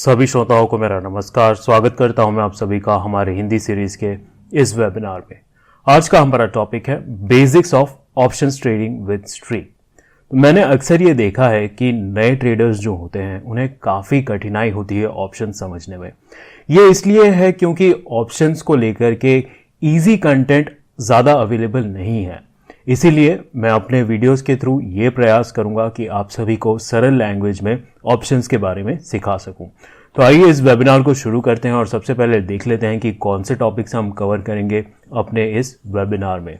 सभी श्रोताओं को मेरा नमस्कार। स्वागत करता हूं मैं आप सभी का हमारे हिंदी सीरीज के इस वेबिनार में। आज का हमारा टॉपिक है basics of options trading with streak. तो मैंने अक्सर ये देखा है कि नए ट्रेडर्स जो होते हैं उन्हें काफ़ी कठिनाई होती है ऑप्शन समझने में। ये इसलिए है क्योंकि ऑप्शंस को लेकर के ईजी कंटेंट ज़्यादा अवेलेबल नहीं है। इसीलिए मैं अपने वीडियोस के थ्रू ये प्रयास करूंगा कि आप सभी को सरल लैंग्वेज में ऑप्शंस के बारे में सिखा सकूं। तो आइए इस वेबिनार को शुरू करते हैं और सबसे पहले देख लेते हैं कि कौन से टॉपिक्स हम कवर करेंगे अपने इस वेबिनार में।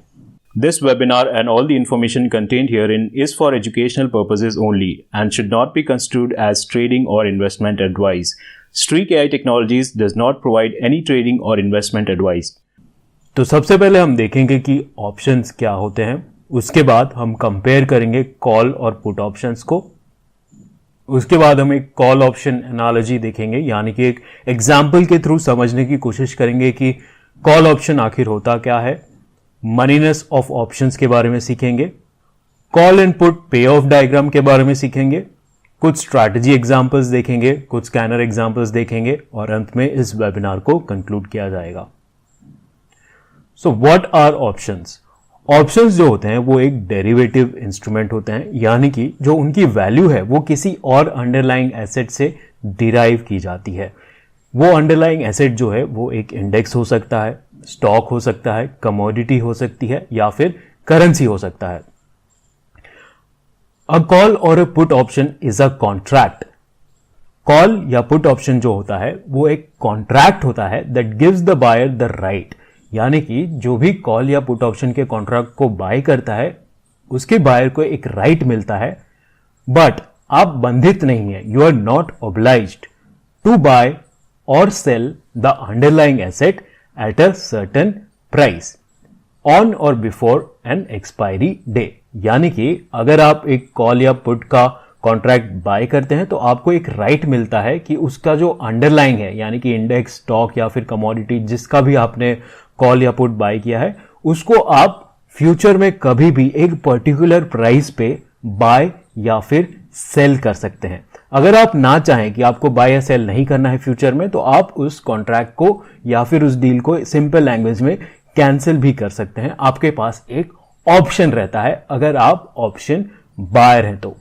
This webinar and all the information contained herein is for educational purposes only and should not be construed as trading or investment advice. Streak AI Technologies does not provide any trading or investment advice. तो सबसे पहले हम देखेंगे कि options क्या होते हैं, उसके बाद हम कंपेयर करेंगे कॉल और पुट ऑप्शंस को। उसके बाद हम एक कॉल ऑप्शन एनालॉजी देखेंगे, यानी कि एक एग्जाम्पल के थ्रू समझने की कोशिश करेंगे कि कॉल ऑप्शन आखिर होता क्या है। मनीनेस ऑफ ऑप्शंस के बारे में सीखेंगे, कॉल एंड पुट पे ऑफ डायग्राम के बारे में सीखेंगे, कुछ स्ट्रैटेजी एग्जांपल्स देखेंगे, कुछ स्कैनर एग्जांपल्स देखेंगे और अंत में इस वेबिनार को कंक्लूड किया जाएगा। So what are options? Options जो होते हैं वो एक डेरिवेटिव इंस्ट्रूमेंट होते हैं, यानी कि जो उनकी वैल्यू है वो किसी और अंडरलाइंग एसेट से डिराइव की जाती है। वो अंडरलाइंग एसेट जो है वो एक इंडेक्स हो सकता है, स्टॉक हो सकता है, कमोडिटी हो सकती है या फिर करेंसी हो सकता है। अ कॉल और a put option is a contract. Call या पुट ऑप्शन जो होता है वो एक कॉन्ट्रैक्ट होता है that gives the buyer the right, यानी कि जो भी कॉल या पुट ऑप्शन के कॉन्ट्रैक्ट को बाय करता है उसके बायर को एक राइट मिलता है, बट आप बंधित नहीं है। You are not obliged to buy और sell the underlying asset at a certain price on or before an expiry day। यानी कि अगर आप एक कॉल या पुट का कॉन्ट्रैक्ट बाय करते हैं तो आपको एक राइट मिलता है कि उसका जो अंडरलाइंग है, यानी कि इंडेक्स, स्टॉक या फिर कमोडिटी, जिसका भी आपने कॉल या पुट बाय किया है, उसको आप फ्यूचर में कभी भी एक पर्टिकुलर प्राइस पे बाय या फिर सेल कर सकते हैं। अगर आप ना चाहें कि आपको बाय या सेल नहीं करना है फ्यूचर में, तो आप उस कॉन्ट्रैक्ट को या फिर उस डील को सिंपल लैंग्वेज में कैंसिल भी कर सकते हैं। आपके पास एक ऑप्शन रहता है अगर आप ऑप्शन बायर हैं तो।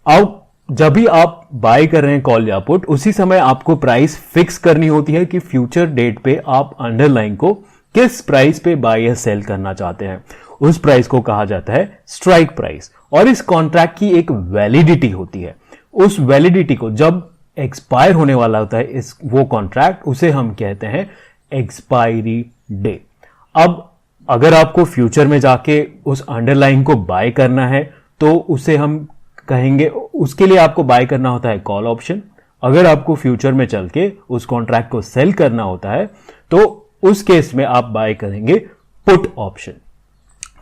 अब जब भी आप बाय कर रहे हैं कॉल या पुट, उसी समय आपको प्राइस फिक्स करनी होती है कि फ्यूचर डेट पे आप अंडरलाइन को किस प्राइस पे बाय या सेल करना चाहते हैं। उस प्राइस को कहा जाता है स्ट्राइक प्राइस और इस कॉन्ट्रैक्ट की एक वैलिडिटी होती है। उस वैलिडिटी को जब एक्सपायर होने वाला होता है वो कॉन्ट्रैक्ट, उसे हम कहते हैं एक्सपायरी डे। अब अगर आपको फ्यूचर में जाके उस अंडरलाइन को बाय करना है तो उसे हम कहेंगे, उसके लिए आपको बाय करना होता है कॉल ऑप्शन। अगर आपको फ्यूचर में चल के उस कॉन्ट्रैक्ट को सेल करना होता है तो उस केस में आप बाय करेंगे पुट ऑप्शन।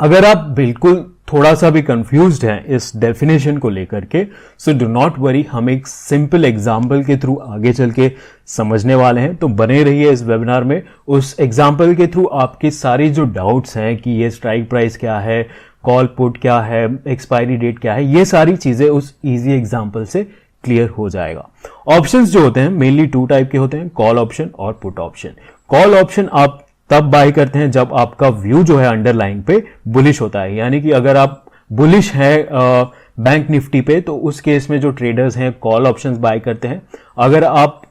अगर आप बिल्कुल थोड़ा सा भी कंफ्यूज्ड हैं इस डेफिनेशन को लेकर के, सो डू नॉट वरी, हम एक सिंपल एग्जाम्पल के थ्रू आगे चल के समझने वाले हैं। तो बने रहिए इस वेबिनार में। उस एग्जाम्पल के थ्रू आपकी सारी जो डाउट्स हैं कि ये स्ट्राइक प्राइस क्या है, कॉल पुट क्या है, एक्सपायरी डेट क्या है, ये सारी चीजें उस इजी एग्जाम्पल से क्लियर हो जाएगा। ऑप्शंस जो होते हैं मेनली टू टाइप के होते हैं, कॉल ऑप्शन और पुट ऑप्शन। कॉल ऑप्शन आप तब बाय करते हैं जब आपका व्यू जो है अंडरलाइन पे बुलिश होता है, यानी कि अगर आप बुलिश है बैंक निफ्टी पे तो उस केस में जो ट्रेडर्स हैं कॉल ऑप्शंस बाय करते हैं। अगर आप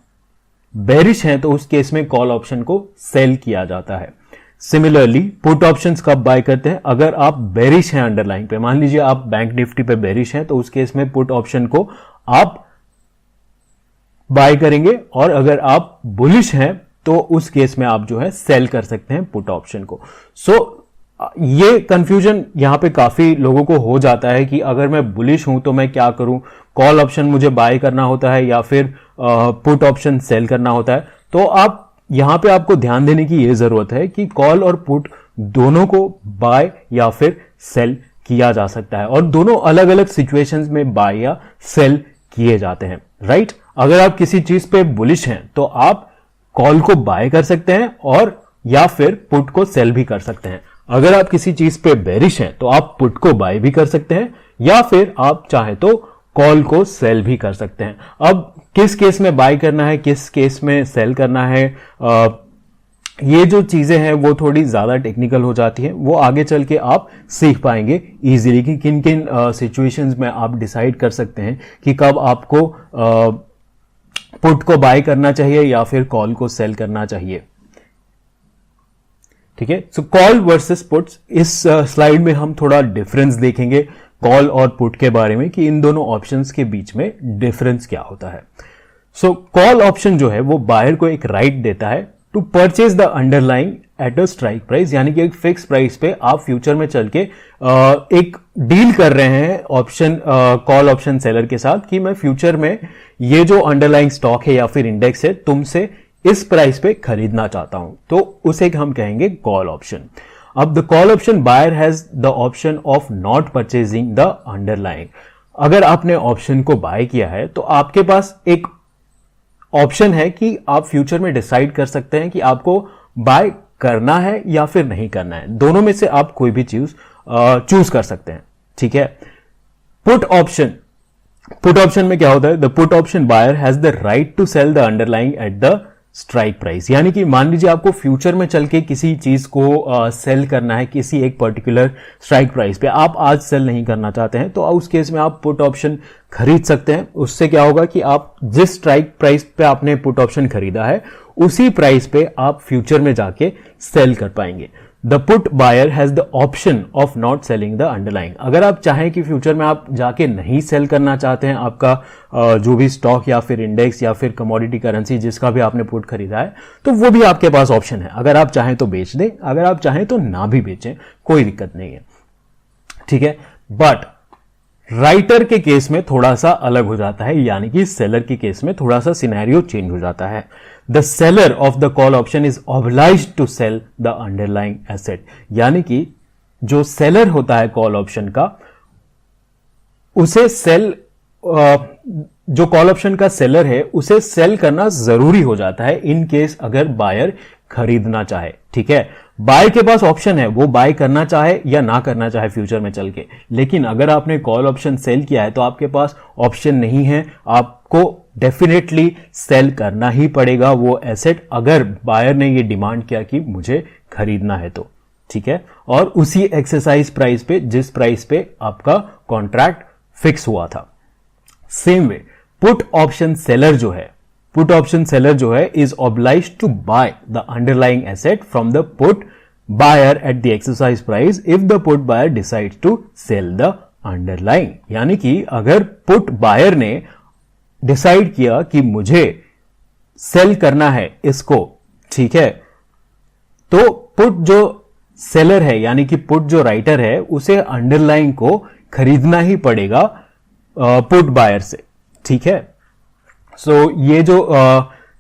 बेरिश हैं तो उस केस में कॉल ऑप्शन को सेल किया जाता है। सिमिलरली पुट ऑप्शंस कब बाय करते हैं? अगर आप बेरिश हैं अंडरलाइन पे, मान लीजिए आप बैंक निफ्टी पे बेरिश हैं तो उस केस में पुट ऑप्शन को आप बाय करेंगे, और अगर आप बुलिश हैं तो उस केस में आप जो है सेल कर सकते हैं पुट ऑप्शन को। ये कंफ्यूजन यहां पे काफी लोगों को हो जाता है कि अगर मैं बुलिश हूं तो मैं क्या करूं, कॉल ऑप्शन मुझे बाय करना होता है या फिर पुट ऑप्शन सेल करना होता है। तो आप यहां पे आपको ध्यान देने की ये जरूरत है कि कॉल और पुट दोनों को बाय या फिर सेल किया जा सकता है और दोनों अलग अलग सिचुएशंस में बाय या सेल किए जाते हैं, राइट। अगर आप किसी चीज पे बुलिश हैं तो आप कॉल को बाय कर सकते हैं और या फिर पुट को सेल भी कर सकते हैं। अगर आप किसी चीज पे बेरिश हैं तो आप पुट को बाय भी कर सकते हैं या फिर आप चाहे तो कॉल को सेल भी कर सकते हैं। अब किस केस में बाय करना है, किस केस में सेल करना है, ये जो चीजें हैं वो थोड़ी ज्यादा टेक्निकल हो जाती हैं, वो आगे चल के आप सीख पाएंगे इजीली कि किन किन सिचुएशंस में आप डिसाइड कर सकते हैं कि कब आपको पुट को बाय करना चाहिए या फिर कॉल को सेल करना चाहिए। ठीक है, सो कॉल वर्सेस पुट्स, इस स्लाइड में हम थोड़ा डिफरेंस देखेंगे कॉल और पुट के बारे में कि इन दोनों ऑप्शंस के बीच में डिफरेंस क्या होता है। सो कॉल ऑप्शन जो है वो बायर को एक राइट देता है to purchase the underlying at a strike price, यानी कि एक फिक्स प्राइस पे आप फ्यूचर में चल के एक डील कर रहे हैं ऑप्शन कॉल ऑप्शन सेलर के साथ कि मैं फ्यूचर में ये जो अंडरलाइंग स्टॉक है या फिर इंडेक्स है तुमसे इस प्राइस पे खरीदना चाहता हूं, तो उसे हम कहेंगे कॉल ऑप्शन। अब the call option buyer has the option of not purchasing the underlying. अगर आपने ऑप्शन को बाय किया है तो आपके पास एक ऑप्शन है कि आप फ्यूचर में डिसाइड कर सकते हैं कि आपको बाय करना है या फिर नहीं करना है, दोनों में से आप कोई भी चूज कर सकते हैं। ठीक है, पुट ऑप्शन में क्या होता है, the put option buyer has the right to sell the underlying at the strike price, यानी कि मान लीजिए आपको फ्यूचर में चल के किसी चीज को सेल करना है किसी एक पर्टिकुलर स्ट्राइक प्राइस पे, आप आज सेल नहीं करना चाहते हैं तो उस केस में आप पुट ऑप्शन खरीद सकते हैं। उससे क्या होगा कि आप जिस स्ट्राइक प्राइस पे आपने पुट ऑप्शन खरीदा है उसी प्राइस पे आप फ्यूचर में जाके सेल कर पाएंगे। The put buyer has the option of not selling the underlying. अगर आप चाहें कि फ्यूचर में आप जाके नहीं सेल करना चाहते हैं आपका जो भी स्टॉक या फिर इंडेक्स या फिर कमोडिटी करेंसी जिसका भी आपने पुट खरीदा है, तो वो भी आपके पास ऑप्शन है। अगर आप चाहें तो बेच दें, अगर आप चाहें तो ना भी बेचें, कोई दिक्कत नहीं है। ठीक है, बट राइटर के केस में थोड़ा सा अलग हो जाता है, यानी कि सेलर के केस में थोड़ा सा सिनेरियो चेंज हो जाता है। The seller of the call option is obliged to sell the underlying asset, यानी कि जो सेलर होता है कॉल ऑप्शन का, उसे जो कॉल ऑप्शन का सेलर है उसे सेल करना जरूरी हो जाता है इन केस अगर बायर खरीदना चाहे। ठीक है, बाय के पास ऑप्शन है, वो बाय करना चाहे या ना करना चाहे फ्यूचर में चल के, लेकिन अगर आपने कॉल ऑप्शन सेल किया है तो आपके पास ऑप्शन नहीं है, आपको डेफिनेटली सेल करना ही पड़ेगा वो एसेट अगर बायर ने ये डिमांड किया कि मुझे खरीदना है तो। ठीक है, और उसी एक्सरसाइज प्राइस पे जिस प्राइस पे आपका कॉन्ट्रैक्ट फिक्स हुआ था। Same way put option seller जो है is obliged to buy the underlying asset from the put buyer at the exercise price if the put buyer decides to sell the underlying, यानी कि अगर put buyer ने decide किया कि मुझे cell करना है इसको, ठीक है, तो पुट जो सेलर है यानी कि पुट जो राइटर है उसे अंडरलाइंग को खरीदना ही पड़ेगा पुट बायर से। ठीक है, सो ये जो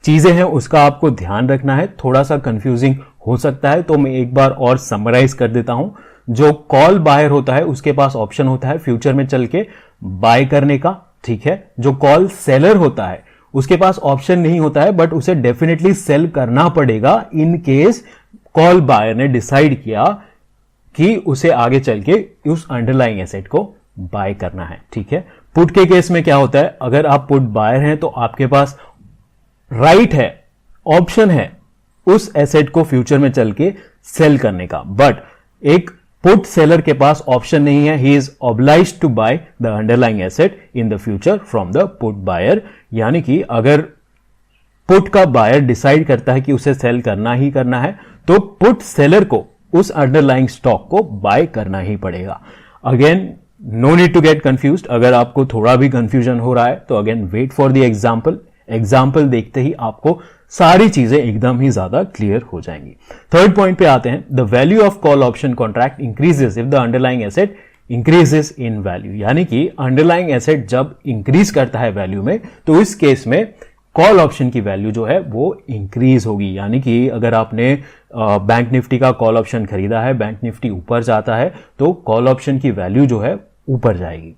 चीजें हैं उसका आपको ध्यान रखना है, थोड़ा सा कंफ्यूजिंग हो सकता है, तो मैं एक बार और समराइज कर देता हूं। जो कॉल बायर होता है उसके पास ऑप्शन होता है फ्यूचर में चल के बाय करने का। ठीक है, जो कॉल सेलर होता है उसके पास ऑप्शन नहीं होता है, बट उसे डेफिनेटली सेल करना पड़ेगा इन केस कॉल बायर ने डिसाइड किया कि उसे आगे चल के उस अंडरलाइंग एसेट को बाय करना है। ठीक है, पुट के केस में क्या होता है, अगर आप पुट बायर हैं तो आपके पास राइट है, ऑप्शन है उस एसेट को फ्यूचर में चल के सेल करने का, बट एक पुट सेलर के पास ऑप्शन नहीं है, he is obliged to buy the underlying asset in the future from the put buyer, यानी कि अगर पुट का बायर डिसाइड करता है कि उसे सेल करना ही करना है तो पुट सेलर को उस अंडरलाइंग स्टॉक को बाय करना ही पड़ेगा। Again no need to get confused, अगर आपको थोड़ा भी कंफ्यूजन हो रहा है तो again wait for the example देखते ही आपको सारी चीजें एकदम ही ज्यादा क्लियर हो जाएंगी। थर्ड पॉइंट पे आते हैं, the value of call option contract increases if the underlying asset increases in value, यानी कि अंडरलाइंग एसेट जब इंक्रीज करता है वैल्यू में तो इस केस में कॉल ऑप्शन की वैल्यू जो है वो इंक्रीज होगी, यानी कि अगर आपने बैंक निफ्टी का कॉल ऑप्शन खरीदा है, बैंक निफ्टी ऊपर जाता है तो कॉल ऑप्शन की वैल्यू जो है ऊपर जाएगी।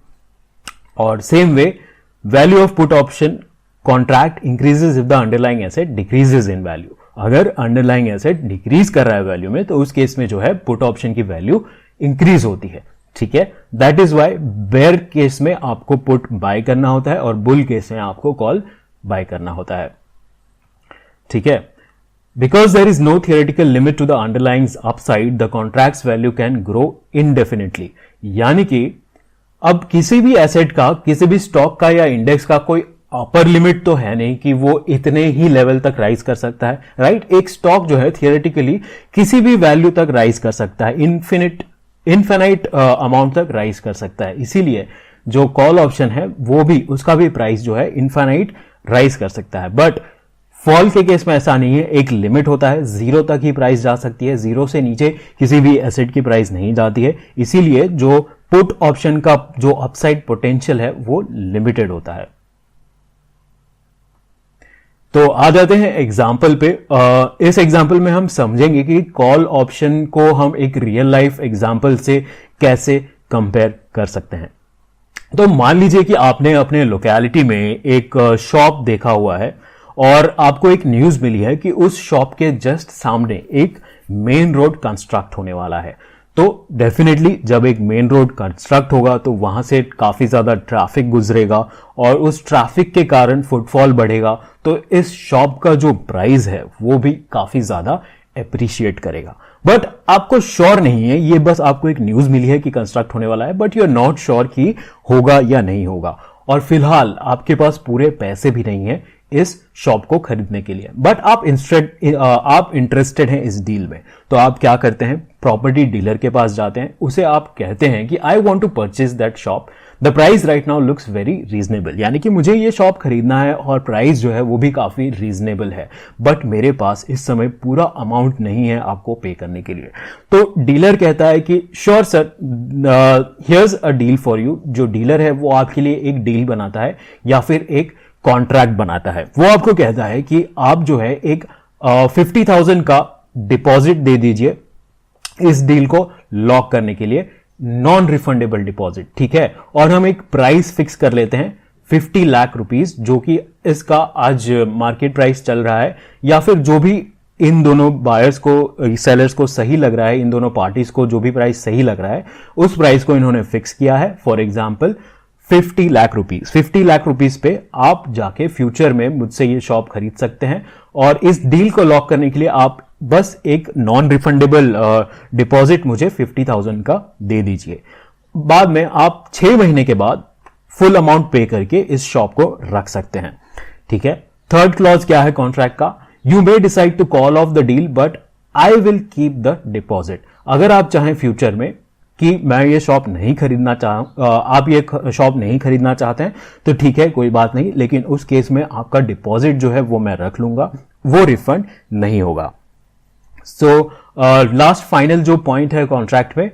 और same way value of put option contract increases if the underlying asset decreases in value, अगर अंडरलाइंग एसेट डिक्रीज कर रहा है वैल्यू में तो उस केस में जो है पुट ऑप्शन की वैल्यू इंक्रीज होती है। ठीक है, that is why bear case में आपको पुट बाय करना होता है और बुल केस में आपको कॉल बाय करना होता है। ठीक है, because there is no theoretical limit to the underlying upside, the contract's value can grow indefinitely. यानी कि अब किसी भी एसेट का, किसी भी स्टॉक का या इंडेक्स का कोई अपर लिमिट तो है नहीं कि वो इतने ही लेवल तक राइज कर सकता है, राइट। एक स्टॉक जो है थियोरेटिकली किसी भी वैल्यू तक राइज कर सकता है, इनफिनाइट अमाउंट तक राइज कर सकता है। इसीलिए जो कॉल ऑप्शन है वो भी, उसका भी प्राइस जो है इनफिनाइट राइज कर सकता है। बट फॉल के केस में ऐसा नहीं है, एक लिमिट होता है, 0 तक ही प्राइस जा सकती है, 0 से नीचे किसी भी एसेट की प्राइस नहीं जाती है। इसीलिए जो पुट ऑप्शन का जो अपसाइड पोटेंशियल है वो लिमिटेड होता है। तो आ जाते हैं एग्जाम्पल पे। इस एग्जाम्पल में हम समझेंगे कि कॉल ऑप्शन को हम एक रियल लाइफ एग्जाम्पल से कैसे कंपेयर कर सकते हैं। तो मान लीजिए कि आपने अपने लोकेलिटी में एक शॉप देखा हुआ है और आपको एक न्यूज मिली है कि उस शॉप के जस्ट सामने एक मेन रोड कंस्ट्रक्ट होने वाला है। तो डेफिनेटली जब एक मेन रोड कंस्ट्रक्ट होगा तो वहां से काफी ज्यादा ट्रैफिक गुजरेगा और उस ट्रैफिक के कारण फुटफॉल बढ़ेगा, तो इस शॉप का जो प्राइस है वो भी काफी ज्यादा एप्रिशिएट करेगा। बट आपको श्योर नहीं है, ये बस आपको एक न्यूज मिली है कि कंस्ट्रक्ट होने वाला है, but you are not sure कि होगा या नहीं होगा। और फिलहाल आपके पास पूरे पैसे भी नहीं है इस शॉप को खरीदने के लिए, बट आप इंटरेस्टेड हैं इस डील में। तो आप क्या करते हैं, प्रॉपर्टी डीलर के पास जाते हैं, उसे आप कहते हैं कि I want to purchase that shop, the price right now looks very reasonable. यानी कि मुझे ये शॉप खरीदना है और प्राइस जो है वो भी काफी रीजनेबल है, बट मेरे पास इस समय पूरा अमाउंट नहीं है आपको पे करने के लिए। तो डीलर कहता है कि sure sir, here's a deal for you. जो डीलर है वो आपके लिए एक डील बनाता है या फिर एक कॉन्ट्रैक्ट बनाता है। वो आपको कहता है कि आप जो है एक 50,000 का डिपॉजिट दे दीजिए इस डील को लॉक करने के लिए, नॉन रिफंडेबल डिपॉजिट, ठीक है। और हम एक प्राइस फिक्स कर लेते हैं 50 लाख रुपीस, जो कि इसका आज मार्केट प्राइस चल रहा है, या फिर जो भी इन दोनों बायर्स को, सेलर्स को सही लग रहा है, इन दोनों पार्टीज को जो भी प्राइस सही लग रहा है उस प्राइस को इन्होंने फिक्स किया है। For example 50 lakh rupees. 50 lakh rupees पे आप जाके फ्यूचर में मुझसे ये शॉप खरीद सकते हैं और इस डील को लॉक करने के लिए आप बस एक नॉन रिफंडेबल डिपॉजिट मुझे 50,000 का दे दीजिए। बाद में आप 6 महीने के बाद फुल अमाउंट पे करके इस शॉप को रख सकते हैं, ठीक है। थर्ड क्लॉज क्या है कॉन्ट्रैक्ट का, you may decide to call off the deal but I will keep the deposit. अगर आप चाहें फ्यूचर में कि मैं ये शॉप नहीं खरीदना आप ये शॉप नहीं खरीदना चाहते हैं तो ठीक है, कोई बात नहीं, लेकिन उस केस में आपका डिपॉजिट जो है वो मैं रख लूंगा, वो रिफंड नहीं होगा। सो लास्ट फाइनल जो पॉइंट है कॉन्ट्रैक्ट में,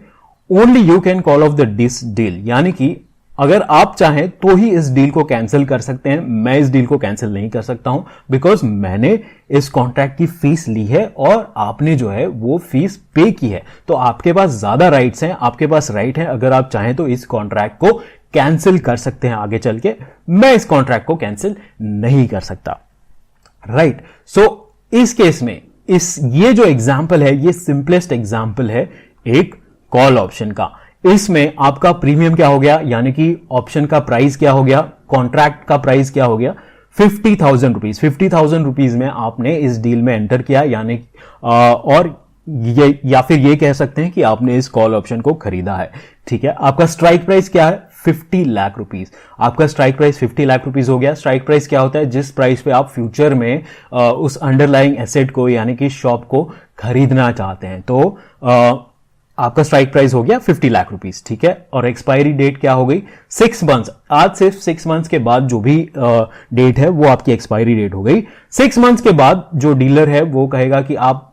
only you can call off the this deal. यानी कि अगर आप चाहें तो ही इस डील को कैंसिल कर सकते हैं, मैं इस डील को कैंसिल नहीं कर सकता हूं, बिकॉज मैंने इस कॉन्ट्रैक्ट की फीस ली है और आपने जो है वो फीस पे की है। तो आपके पास ज्यादा राइट्स हैं, आपके पास राइट है, अगर आप चाहें तो इस कॉन्ट्रैक्ट को कैंसिल कर सकते हैं आगे चल के। मैं इस कॉन्ट्रैक्ट को कैंसिल नहीं कर सकता, राइट। सो इस केस में ये जो एग्जाम्पल है, ये सिंपलेस्ट एग्जाम्पल है एक कॉल ऑप्शन का। इसमें आपका प्रीमियम क्या हो गया, यानी कि ऑप्शन का प्राइस क्या हो गया, कॉन्ट्रैक्ट का प्राइस क्या हो गया, 50,000 रुपीज। 50,000 रुपीज में आपने इस डील में एंटर किया, यानी और ये, या फिर ये कह सकते हैं कि आपने इस कॉल ऑप्शन को खरीदा है, ठीक है। आपका स्ट्राइक प्राइस क्या है, 50 लाख रुपीज। आपका स्ट्राइक प्राइस 50 लाख रुपीज हो गया। स्ट्राइक प्राइस क्या होता है, जिस प्राइस पे आप फ्यूचर में उस अंडरलाइंग एसेट को यानी कि शॉप को खरीदना चाहते हैं। तो आपका स्ट्राइक प्राइस हो गया 50 लाख रुपीस, ठीक है। और एक्सपायरी डेट क्या हो गई, 6 मंथ्स। आज से 6 मंथ्स के बाद जो भी डेट है वो आपकी एक्सपायरी डेट हो गई। 6 मंथ्स के बाद जो डीलर है वो कहेगा कि आप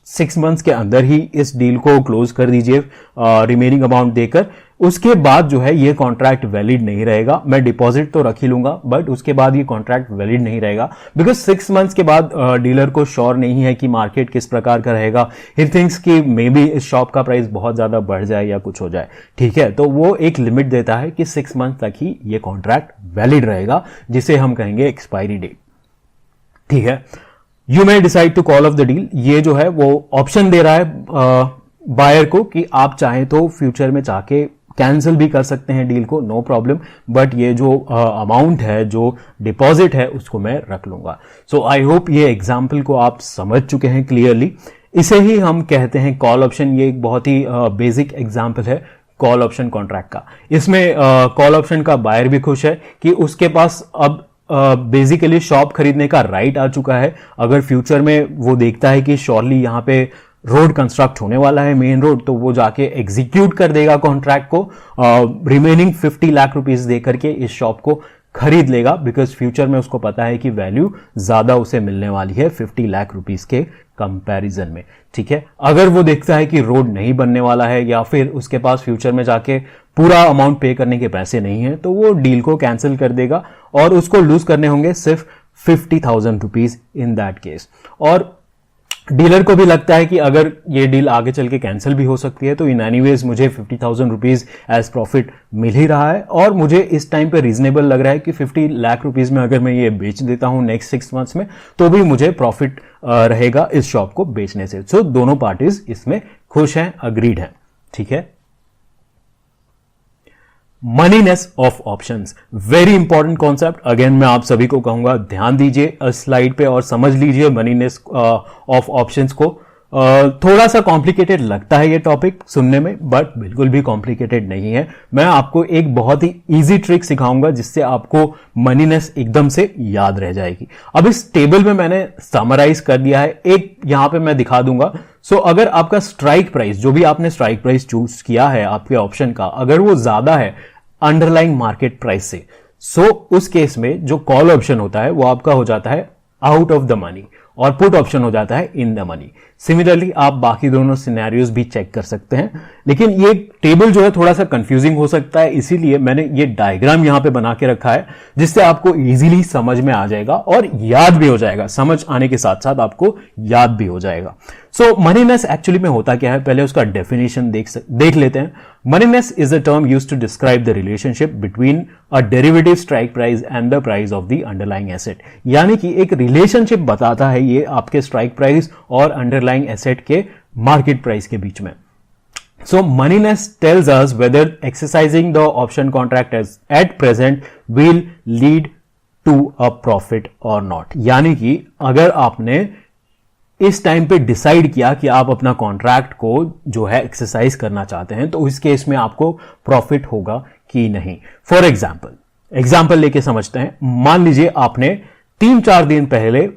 6 मंथ्स के अंदर ही इस डील को क्लोज कर दीजिए रिमेनिंग अमाउंट देकर। उसके बाद जो है ये कॉन्ट्रैक्ट वैलिड नहीं रहेगा। मैं डिपॉजिट तो रख ही लूंगा, बट उसके बाद ये कॉन्ट्रैक्ट वैलिड नहीं रहेगा, बिकॉज 6 मंथ्स के बाद डीलर को श्योर नहीं है कि मार्केट किस प्रकार का रहेगा। ही थिंक्स कि मे बी इस शॉप का प्राइस बहुत ज्यादा बढ़ जाए या कुछ हो जाए, ठीक है। तो वो एक लिमिट देता है कि 6 मंथ तक ही ये कॉन्ट्रैक्ट वैलिड रहेगा, जिसे हम कहेंगे एक्सपायरी डेट, ठीक है। You may decide to call off the deal, ये जो है वो ऑप्शन दे रहा है बायर को कि आप चाहें तो फ्यूचर में चाहे कैंसिल भी कर सकते हैं डील को, नो प्रॉब्लम, बट ये जो अमाउंट है, जो डिपॉजिट है, उसको मैं रख लूंगा। सो आई होप ये एग्जाम्पल को आप समझ चुके हैं क्लियरली। इसे ही हम कहते हैं कॉल ऑप्शन। ये एक बहुत ही बेसिक एग्जाम्पल है कॉल ऑप्शन कॉन्ट्रैक्ट का। इसमें कॉल ऑप्शन का बायर भी खुश है कि उसके पास अब बेसिकली शॉप खरीदने का राइट आ चुका है। अगर फ्यूचर में वो देखता है कि श्योरली यहाँ पे रोड कंस्ट्रक्ट होने वाला है, मेन रोड, तो वो जाके एग्जीक्यूट कर देगा कॉन्ट्रैक्ट को, रिमेनिंग 50 लाख रुपीस दे करके इस शॉप को खरीद लेगा, बिकॉज फ्यूचर में उसको पता है कि वैल्यू ज्यादा उसे मिलने वाली है 50 लाख रुपीस के कंपैरिजन में। ठीक है, अगर वो देखता है कि रोड नहीं बनने वाला है या फिर उसके पास फ्यूचर में जाके पूरा अमाउंट पे करने के पैसे नहीं है, तो वो डील को कैंसिल कर देगा और उसको लूज करने होंगे सिर्फ 50,000 रुपीज इन दैट केस। और डीलर को भी लगता है कि अगर ये डील आगे चल के कैंसिल भी हो सकती है, तो इन एनीवेज मुझे 50,000 रुपीज एज प्रॉफिट मिल ही रहा है और मुझे इस टाइम पे रीजनेबल लग रहा है कि 50 लाख रुपीज में अगर मैं ये बेच देता हूं नेक्स्ट 6 मंथ्स में, तो भी मुझे प्रॉफिट रहेगा इस शॉप को बेचने से। सो दोनों पार्टीज इसमें खुश हैं, अग्रीड हैं। ठीक है, moneyness of options, very important concept. Again मैं आप सभी को कहूंगा ध्यान दीजिए स्लाइड पे और समझ लीजिए मनीनेस ऑफ ऑप्शंस को। थोड़ा सा कॉम्प्लिकेटेड लगता है ये टॉपिक सुनने में, बट बिल्कुल भी कॉम्प्लिकेटेड नहीं है। मैं आपको एक बहुत ही इजी ट्रिक सिखाऊंगा जिससे आपको मनीनेस एकदम से याद रह जाएगी। अब इस टेबल में मैंने समराइज कर दिया है, एक यहां पे मैं दिखा दूंगा। सो अगर आपका स्ट्राइक प्राइस, जो भी आपने स्ट्राइक प्राइस चूज किया है आपके ऑप्शन का, अगर वो ज्यादा है अंडरलाइंग मार्केट प्राइस से, सो उस केस में जो कॉल ऑप्शन होता है वो आपका हो जाता है आउट ऑफ द मनी और पुट ऑप्शन हो जाता है इन द मनी। सिमिलरली आप बाकी दोनों सिनेरियोज भी चेक कर सकते हैं, लेकिन ये टेबल जो है थोड़ा सा कंफ्यूजिंग हो सकता है, इसीलिए मैंने ये डायग्राम यहां पे बना के रखा है जिससे आपको इजीली समझ में आ जाएगा और याद भी हो जाएगा। समझ आने के साथ साथ आपको याद भी हो जाएगा। सो मनीनेस एक्चुअली में होता क्या है, पहले उसका डेफिनेशन देख लेते हैं। Moneyness is a term used to describe the relationship between a derivative strike price and the price of the underlying asset. यानी कि एक रिलेशनशिप बताता है ये आपके स्ट्राइक प्राइस और अंडरलाइंग एसेट के मार्केट प्राइस के बीच में। So moneyness tells us whether exercising the option contract as at present will lead to a profit or not। यानी कि अगर आपने इस टाइम पे डिसाइड किया कि आप अपना कॉन्ट्रैक्ट को जो है एक्सरसाइज करना चाहते हैं, तो इस केस में आपको प्रॉफिट होगा कि नहीं। फॉर एग्जाम्पल लेके समझते हैं। मान लीजिए आपने 3-4 दिन पहले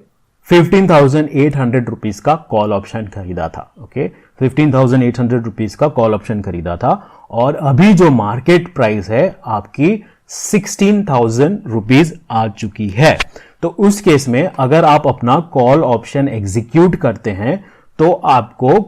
15,800 रुपीज का कॉल ऑप्शन खरीदा था। ओके, 15,800 रुपीज का कॉल ऑप्शन खरीदा था और अभी जो मार्केट प्राइस है आपकी 16,000 रुपीज आ चुकी है। तो उस केस में अगर आप अपना कॉल ऑप्शन एग्जीक्यूट करते हैं तो आपको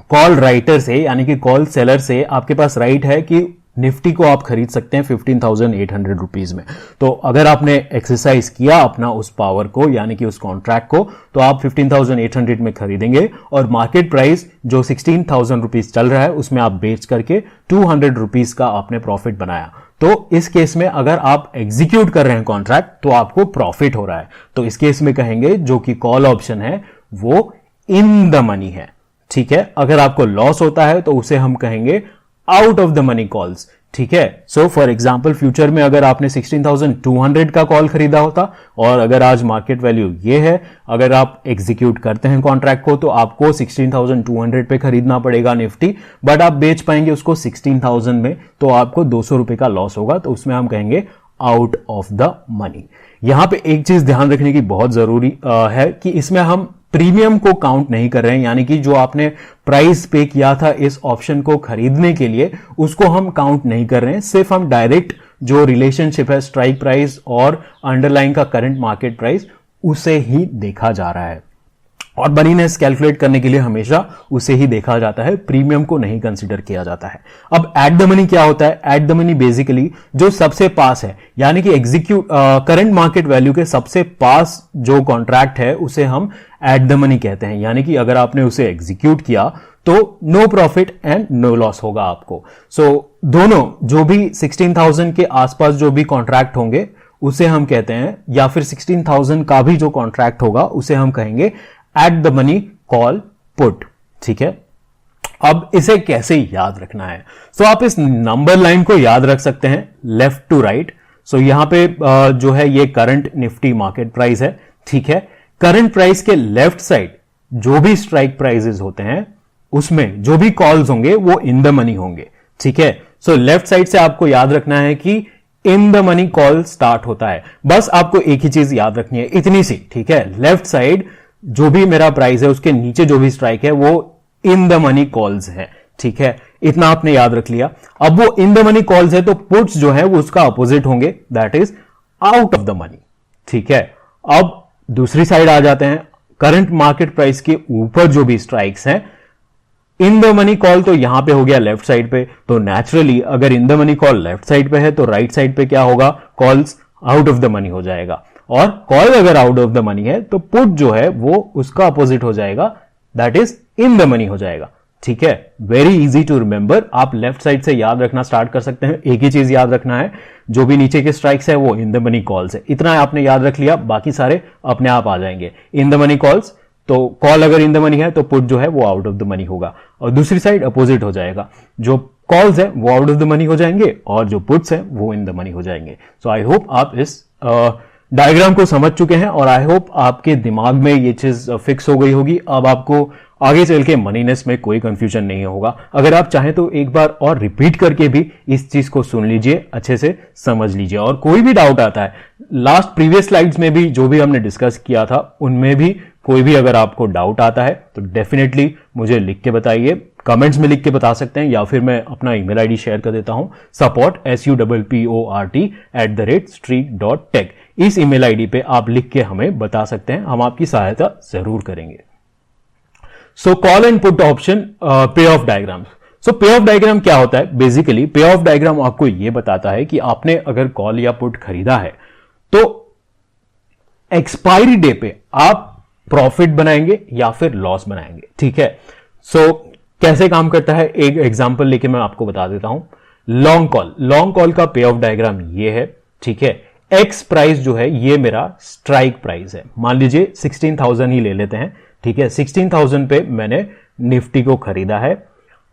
कॉल राइटर से, यानी कि कॉल सेलर से, आपके पास राइट है कि निफ्टी को आप खरीद सकते हैं 15,800 रुपीज में। तो अगर आपने एक्सरसाइज किया अपना उस पावर को, यानी कि उस कॉन्ट्रैक्ट को, तो आप 15,800 में खरीदेंगे और मार्केट प्राइस जो 16,000 रुपीज चल रहा है उसमें आप बेच करके 200 रुपीज का आपने प्रॉफिट बनाया। तो इस केस में अगर आप एग्जीक्यूट कर रहे हैं कॉन्ट्रैक्ट तो आपको प्रॉफिट हो रहा है। तो इस केस में कहेंगे जो कि कॉल ऑप्शन है वो इन द मनी है। ठीक है, अगर आपको लॉस होता है तो उसे हम कहेंगे out of the money calls. ठीक है, सो फॉर एग्जांपल फ्यूचर में अगर आपने 16,200 का कॉल खरीदा होता और अगर आज मार्केट वैल्यू ये है, अगर आप एग्जीक्यूट करते हैं कॉन्ट्रैक्ट को तो आपको 16,200 पे खरीदना पड़ेगा निफ्टी, बट आप बेच पाएंगे उसको 16,000 में, तो आपको 200 रुपए का लॉस होगा। तो उसमें हम कहेंगे आउट ऑफ द मनी। यहां पे एक चीज ध्यान रखने की बहुत जरूरी है कि इसमें हम प्रीमियम को काउंट नहीं कर रहे हैं, यानी कि जो आपने प्राइस पे किया था इस ऑप्शन को खरीदने के लिए उसको हम काउंट नहीं कर रहे हैं। सिर्फ हम डायरेक्ट जो रिलेशनशिप है स्ट्राइक प्राइस और अंडरलाइन का करंट मार्केट प्राइस उसे ही देखा जा रहा है। और मनीनेस कैलकुलेट करने के लिए हमेशा उसे ही देखा जाता है, प्रीमियम को नहीं कंसीडर किया जाता है। अब एट द मनी क्या होता है? एट द मनी बेसिकली जो सबसे पास है, यानी कि एग्जीक्यूट करंट मार्केट वैल्यू के सबसे पास जो कॉन्ट्रैक्ट है उसे हम एट द मनी कहते हैं। यानी कि अगर आपने उसे एग्जीक्यूट किया तो no profit and no loss होगा आपको। सो दोनों जो भी 16,000 के आसपास जो भी कॉन्ट्रैक्ट होंगे उसे हम कहते हैं, या फिर 16,000 का भी जो कॉन्ट्रैक्ट होगा उसे हम कहेंगे eight the money call put. ठीक है, अब इसे कैसे याद रखना है? सो आप इस नंबर लाइन को याद रख सकते हैं लेफ्ट टू राइट। सो यहां पे जो है ये करंट निफ्टी मार्केट प्राइस है, ठीक है। करंट प्राइस के लेफ्ट साइड जो भी स्ट्राइक प्राइसेस होते हैं उसमें जो भी कॉल्स होंगे वो इन द मनी होंगे, ठीक है। सो लेफ्ट साइड से आपको याद रखना है कि in the money call start होता है। बस आपको एक ही चीज याद रखनी है, इतनी सी, ठीक है। लेफ्ट साइड जो भी मेरा प्राइस है उसके नीचे जो भी स्ट्राइक है वो इन द मनी कॉल्स है, ठीक है। इतना आपने याद रख लिया। अब वो इन द मनी कॉल्स है तो पुट्स जो है वो उसका अपोजिट होंगे, that is out of the money, ठीक है। अब दूसरी साइड आ जाते हैं। करंट मार्केट प्राइस के ऊपर जो भी स्ट्राइक्स हैं, इन द मनी कॉल तो यहां पे हो गया लेफ्ट साइड पे, तो नेचुरली अगर इन the money call left side पे है तो राइट साइड पे क्या होगा? Calls out of the money हो जाएगा। और कॉल अगर आउट ऑफ द मनी है तो पुट जो है वो उसका अपोजिट हो जाएगा, that is in the money हो जाएगा, ठीक है। Very easy to remember. आप लेफ्ट साइड से याद रखना स्टार्ट कर सकते हैं। एक ही चीज याद रखना है, जो भी नीचे के स्ट्राइक्स है वो इन द मनी कॉल्स है। इतना आपने याद रख लिया, बाकी सारे अपने आप आ जाएंगे। इन द मनी कॉल्स, तो कॉल अगर इन द मनी है तो पुट जो है वो आउट ऑफ द मनी होगा, और दूसरी साइड अपोजिट हो जाएगा। जो कॉल्स है वो आउट ऑफ द मनी हो जाएंगे और जो पुट्स है वो इन द मनी हो जाएंगे। सो आई होप आप इस डायग्राम को समझ चुके हैं और आई होप आपके दिमाग में ये चीज फिक्स हो गई होगी। अब आपको आगे चल के मनीनेस में कोई कंफ्यूजन नहीं होगा। अगर आप चाहें तो एक बार और रिपीट करके भी इस चीज को सुन लीजिए, अच्छे से समझ लीजिए। और कोई भी डाउट आता है, लास्ट प्रीवियस स्लाइड्स में भी जो भी हमने डिस्कस किया था उनमें भी कोई भी अगर आपको डाउट आता है तो डेफिनेटली मुझे लिख के बताइए, कमेंट्स में लिख के बता सकते हैं, या फिर मैं अपना ईमेल आईडी शेयर कर देता हूं, support@street.tech। इस ईमेल आईडी पे आप लिख के हमें बता सकते हैं, हम आपकी सहायता जरूर करेंगे। सो कॉल एंड पुट ऑप्शन पे ऑफ डायग्राम्स। सो पे ऑफ डायग्राम क्या होता है? बेसिकली पे ऑफ डायग्राम आपको यह बताता है कि आपने अगर कॉल या पुट खरीदा है तो एक्सपायरी डे पे आप प्रॉफिट बनाएंगे या फिर लॉस बनाएंगे, ठीक है। सो कैसे काम करता है एक एग्जांपल लेके मैं आपको बता देता हूं। लॉन्ग कॉल का पे ऑफ डायग्राम ये है, ठीक है। एक्स प्राइस जो है ये मेरा स्ट्राइक प्राइस है, मान लीजिए 16,000 ही ले लेते हैं, ठीक है। 16,000 पे मैंने निफ्टी को खरीदा है।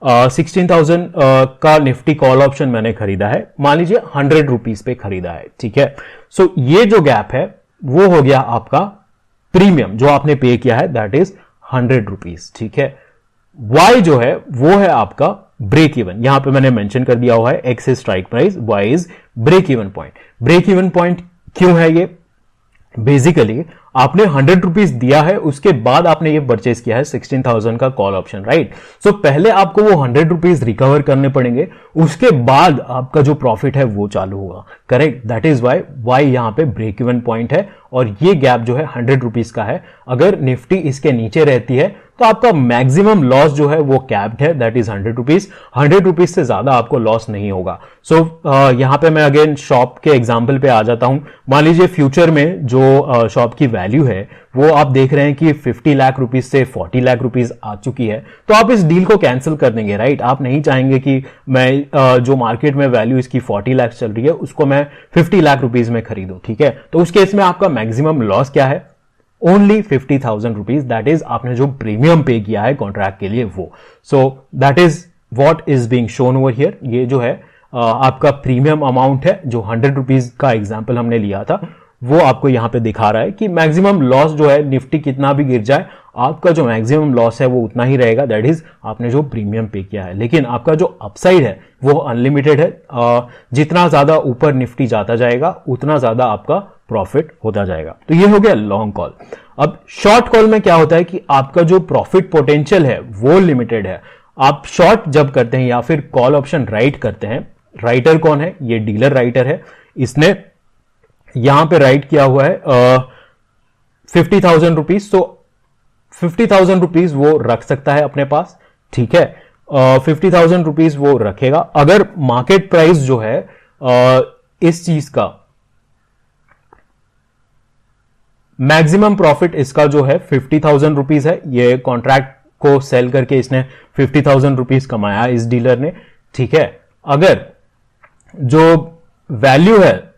16,000 का निफ्टी कॉल ऑप्शन मैंने खरीदा है, मान लीजिए 100 रुपीज पे खरीदा है, ठीक है। सो ये जो गैप है वो हो गया आपका प्रीमियम जो आपने पे किया है, दैट इज 100 रुपीज, ठीक है। वाई जो है वो है आपका ब्रेक इवन, यहां पे मैंने मेंशन कर दिया हुआ है x is strike price, y is break even point. Break even point क्यों है ये? बेसिकली आपने 100 रुपीज दिया है, उसके बाद आपने ये परचेज किया है 16,000 का कॉल ऑप्शन, राइट। सो पहले आपको वो 100 रुपीज रिकवर करने पड़ेंगे, उसके बाद आपका जो प्रॉफिट है वो चालू होगा, करेक्ट। दैट इज वाई यहां पे ब्रेक इवन पॉइंट है, और ये गैप जो है 100 रुपीज का है। अगर निफ्टी इसके नीचे रहती है तो आपका मैक्सिमम लॉस जो है वो कैप्ड है, दैट इज 100 रुपीज। 100 रुपीज से ज्यादा आपको लॉस नहीं होगा। सो यहां पे मैं अगेन शॉप के एग्जांपल पे आ जाता हूं। मान लीजिए फ्यूचर में जो शॉप की वैल्यू है वो आप देख रहे हैं कि 50 लाख रुपीज से 40 लाख रुपीज आ चुकी है, तो आप इस डील को कैंसिल कर देंगे, राइट। आप नहीं चाहेंगे कि मैं जो मार्केट में वैल्यू इसकी 40 लाख चल रही है उसको मैं 50 लाख रुपीज में खरीदूं, ठीक है। तो उस केस में आपका मैक्सिमम लॉस क्या है? ओनली 50,000 रुपीज, दैट इज आपने जो प्रीमियम पे किया है कॉन्ट्रैक्ट के लिए वो। So that is what is being shown over here. ये जो है आपका प्रीमियम अमाउंट है, जो 100 रुपीज का एग्जाम्पल हमने लिया था वो आपको यहां पे दिखा रहा है कि मैक्सिमम लॉस जो है, निफ्टी कितना भी गिर जाए आपका जो मैक्सिमम लॉस है वो उतना ही रहेगा, दैट इज आपने जो प्रीमियम पे किया है। लेकिन आपका जो अपसाइड है वो अनलिमिटेड है, जितना ज्यादा ऊपर निफ्टी जाता जाएगा उतना ज्यादा आपका प्रॉफिट होता जाएगा। तो ये हो गया लॉन्ग कॉल। अब शॉर्ट कॉल में क्या होता है कि आपका जो प्रॉफिट पोटेंशियल है वो लिमिटेड है। आप शॉर्ट जब करते हैं या फिर कॉल ऑप्शन राइट करते हैं, राइटर कौन है? ये डीलर राइटर है, इसने यहां पे राइट किया हुआ है 50,000 रुपीज। तो 50,000 रुपीज वो रख सकता है अपने पास, ठीक है। 50,000 रुपीज वो रखेगा। अगर मार्केट प्राइस जो है इस चीज का मैक्सिमम प्रॉफिट इसका जो है 50,000 रुपीज है, ये कॉन्ट्रैक्ट को सेल करके इसने 50,000 रुपीज कमाया इस डीलर ने, ठीक है। अगर जो वैल्यू है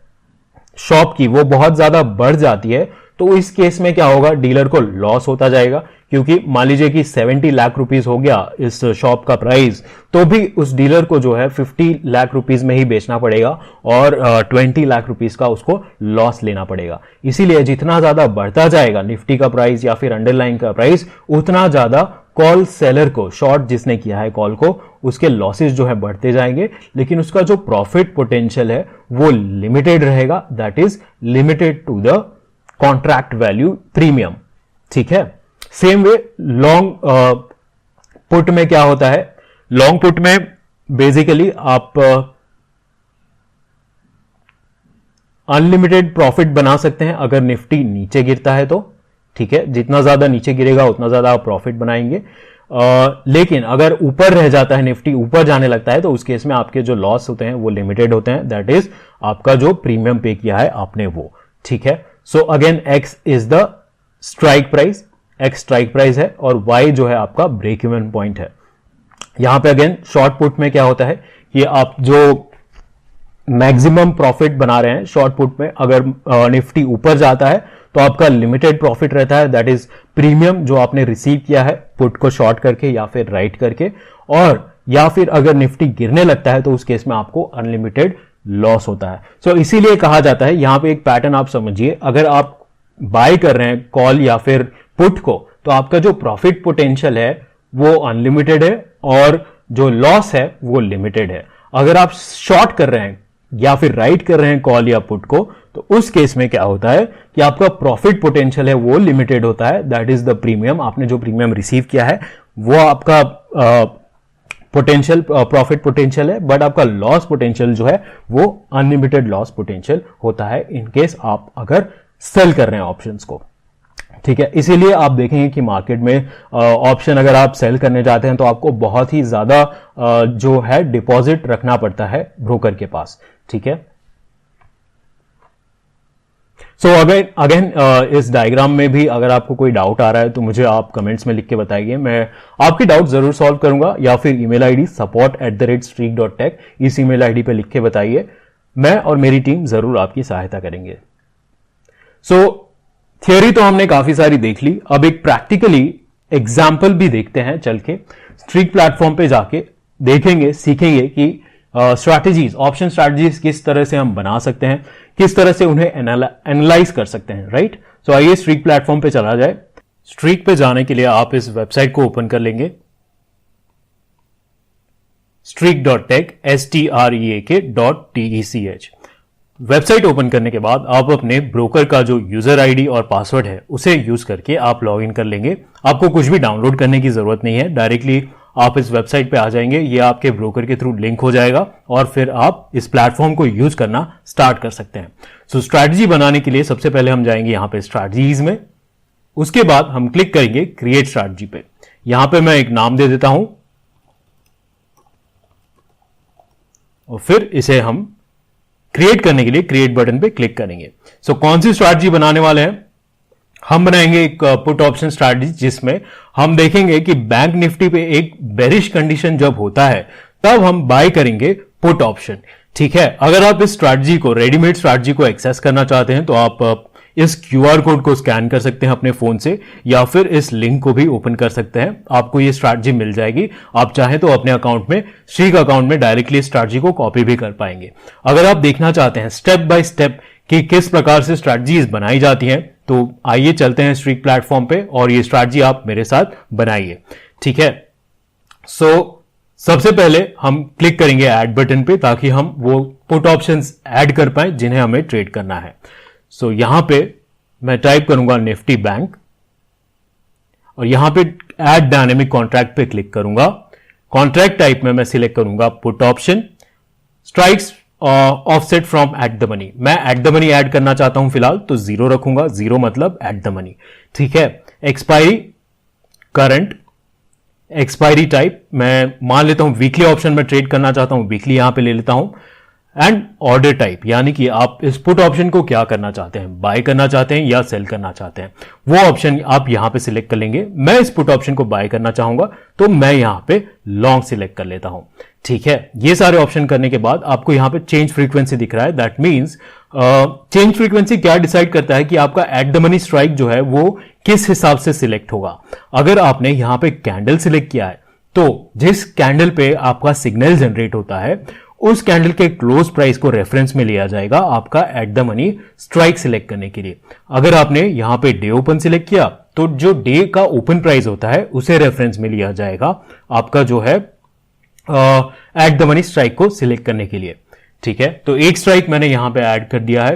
शॉप की वो बहुत ज्यादा बढ़ जाती है तो इस केस में क्या होगा, डीलर को लॉस होता जाएगा, क्योंकि मान लीजिए कि 70 लाख रुपीस हो गया इस शॉप का प्राइस, तो भी उस डीलर को जो है 50 लाख रुपीस में ही बेचना पड़ेगा और 20 लाख रुपीस का उसको लॉस लेना पड़ेगा। इसीलिए जितना ज्यादा बढ़ता जाएगा निफ्टी का प्राइस या फिर अंडरलाइन का प्राइस, उतना ज्यादा कॉल सेलर को, शॉर्ट जिसने किया है कॉल को, उसके लॉसेस जो है बढ़ते जाएंगे, लेकिन उसका जो प्रॉफिट पोटेंशियल है वो लिमिटेड रहेगा, that is limited to the contract value premium. ठीक है, सेम वे लॉन्ग पुट में क्या होता है, लॉन्ग पुट में बेसिकली आप अनलिमिटेड प्रॉफिट बना सकते हैं अगर निफ्टी नीचे गिरता है तो। ठीक है, जितना ज्यादा नीचे गिरेगा उतना ज्यादा आप प्रॉफिट बनाएंगे, लेकिन अगर ऊपर रह जाता है, निफ्टी ऊपर जाने लगता है, तो उस केस में आपके जो लॉस होते हैं वो लिमिटेड होते हैं, दैट इज आपका जो प्रीमियम पे किया है आपने वो। ठीक है, so again x is the strike price, x strike price है और वाई जो है आपका ब्रेक इवन पॉइंट है। यहां पे अगेन शॉर्ट पुट में क्या होता है कि आप जो मैक्सिमम प्रॉफिट बना रहे हैं शॉर्ट पुट में, अगर निफ्टी ऊपर जाता है तो आपका लिमिटेड प्रॉफिट रहता है, दैट इज प्रीमियम जो आपने रिसीव किया है पुट को शॉर्ट करके या फिर राइट करके, और या फिर अगर निफ्टी गिरने लगता है तो उस केस में आपको अनलिमिटेड लॉस होता है। सो इसीलिए कहा जाता है, यहां पे एक पैटर्न आप समझिए, अगर आप बाय कर रहे हैं कॉल या फिर पुट को, तो आपका जो प्रॉफिट पोटेंशियल है वो अनलिमिटेड है और जो लॉस है वो लिमिटेड है। अगर आप शॉर्ट कर रहे हैं या फिर राइट कर रहे हैं कॉल या पुट को, तो उस केस में क्या होता है कि आपका प्रॉफिट पोटेंशियल है वो लिमिटेड होता है, दैट इज द प्रीमियम। आपने जो प्रीमियम रिसीव किया है वो आपका पोटेंशियल, प्रॉफिट पोटेंशियल है, बट आपका लॉस पोटेंशियल जो है वो अनलिमिटेड लॉस पोटेंशियल होता है इन केस आप अगर सेल कर रहे हैं ऑप्शंस को। ठीक है, इसीलिए आप देखेंगे कि मार्केट में ऑप्शन अगर आप सेल करने जाते हैं तो आपको बहुत ही ज्यादा जो है डिपॉजिट रखना पड़ता है ब्रोकर के पास। ठीक है, सो अगेन इस डायग्राम में भी अगर आपको कोई डाउट आ रहा है तो मुझे आप कमेंट्स में लिख के बताइए, मैं आपकी डाउट जरूर सॉल्व करूंगा, या फिर ईमेल आईडी support@streak.tech इस ईमेल आईडी पे लिख के बताइए, मैं और मेरी टीम जरूर आपकी सहायता करेंगे। सो थियोरी तो हमने काफी सारी देख ली, अब एक प्रैक्टिकली एग्जाम्पल भी देखते हैं चल के। स्ट्रीक प्लेटफॉर्म पे जाके देखेंगे, सीखेंगे कि स्ट्रैटेजीज, ऑप्शन स्ट्रैटेजीज किस तरह से हम बना सकते हैं, किस तरह से उन्हें एनालाइज कर सकते हैं, राइट। सो आइए स्ट्रीक प्लेटफॉर्म पे चला जाए। स्ट्रीक पे जाने के लिए आप इस वेबसाइट को ओपन कर लेंगे, streak.tech streak.tech। वेबसाइट ओपन करने के बाद आप अपने ब्रोकर का जो यूजर आईडी और पासवर्ड है उसे यूज करके आप लॉग इन कर लेंगे। आपको कुछ भी डाउनलोड करने की जरूरत नहीं है, डायरेक्टली आप इस वेबसाइट पे आ जाएंगे, ये आपके ब्रोकर के थ्रू लिंक हो जाएगा और फिर आप इस प्लेटफॉर्म को यूज करना स्टार्ट कर सकते हैं। सो स्ट्रैटेजी बनाने के लिए सबसे पहले हम जाएंगे यहां पे स्ट्रैटेजीज में, उसके बाद हम क्लिक करेंगे क्रिएट स्ट्रैटेजी पे। यहां पे मैं एक नाम दे देता हूं और फिर इसे हम क्रिएट करने के लिए क्रिएट बटन पे क्लिक करेंगे। सो कौन सी स्ट्रैटेजी बनाने वाले हैं, हम बनाएंगे एक पुट ऑप्शन स्ट्रैटेजी, जिसमें हम देखेंगे कि बैंक निफ्टी पे एक बेरिश कंडीशन जब होता है तब हम बाय करेंगे पुट ऑप्शन। ठीक है, अगर आप इस स्ट्रैटेजी को, रेडीमेड स्ट्रैटेजी को एक्सेस करना चाहते हैं तो आप इस क्यूआर कोड को स्कैन कर सकते हैं अपने फोन से, या फिर इस लिंक को भी ओपन कर सकते हैं, आपको ये स्ट्रैटेजी मिल जाएगी। आप चाहें तो अपने अकाउंट में, स्ट्रीक अकाउंट में डायरेक्टली स्ट्रैटेजी को कॉपी भी कर पाएंगे। अगर आप देखना चाहते हैं स्टेप बाय स्टेप कि किस प्रकार से स्ट्रैटेजीज बनाई जाती हैं, तो आइए चलते हैं स्ट्रीक प्लेटफॉर्म पे और ये स्ट्रैटेजी आप मेरे साथ बनाइए। ठीक है, सो सबसे पहले हम क्लिक करेंगे ऐड बटन पे, ताकि हम वो पुट ऑप्शंस ऐड कर पाए जिन्हें हमें ट्रेड करना है। सो यहां पे मैं टाइप करूंगा निफ्टी बैंक और यहां पे ऐड डायनेमिक कॉन्ट्रैक्ट पे क्लिक करूंगा। कॉन्ट्रैक्ट टाइप में मैं सिलेक्ट करूंगा put option, strikes offset from eight the money. मैं एट द मनी ऐड करना चाहता हूं फिलहाल, तो 0 रखूंगा, 0 मतलब एट द मनी। ठीक है, एक्सपायरी करंट, एक्सपायरी टाइप मैं मान लेता हूं वीकली ऑप्शन में ट्रेड करना चाहता हूं, वीकली यहां पे ले लेता हूं। एंड ऑर्डर टाइप, यानी कि आप इस पुट ऑप्शन को क्या करना चाहते हैं, बाय करना चाहते हैं या सेल करना चाहते हैं, वो ऑप्शन आप यहां पे सिलेक्ट कर लेंगे। मैं इस पुट ऑप्शन को बाय करना चाहूंगा तो मैं यहां पे लॉन्ग सिलेक्ट कर लेता हूं। ठीक है, ये सारे ऑप्शन करने के बाद आपको यहां पे चेंज फ्रीक्वेंसी दिख रहा है। दैट मींस चेंज फ्रीक्वेंसी क्या डिसाइड करता है कि आपका एट द मनी स्ट्राइक जो है वो किस हिसाब से सिलेक्ट होगा। अगर आपने यहां पे कैंडल सिलेक्ट किया है तो जिस कैंडल पे आपका सिग्नल जनरेट होता है उस कैंडल के क्लोज प्राइस को रेफरेंस में लिया जाएगा आपका eight the money strike select करने के लिए। अगर आपने यहां पे डे ओपन सिलेक्ट किया तो जो डे का ओपन प्राइस होता है उसे रेफरेंस में लिया जाएगा आपका जो है एट द मनी स्ट्राइक को सिलेक्ट करने के लिए। ठीक है, तो एक स्ट्राइक मैंने यहां पे ऐड कर दिया है,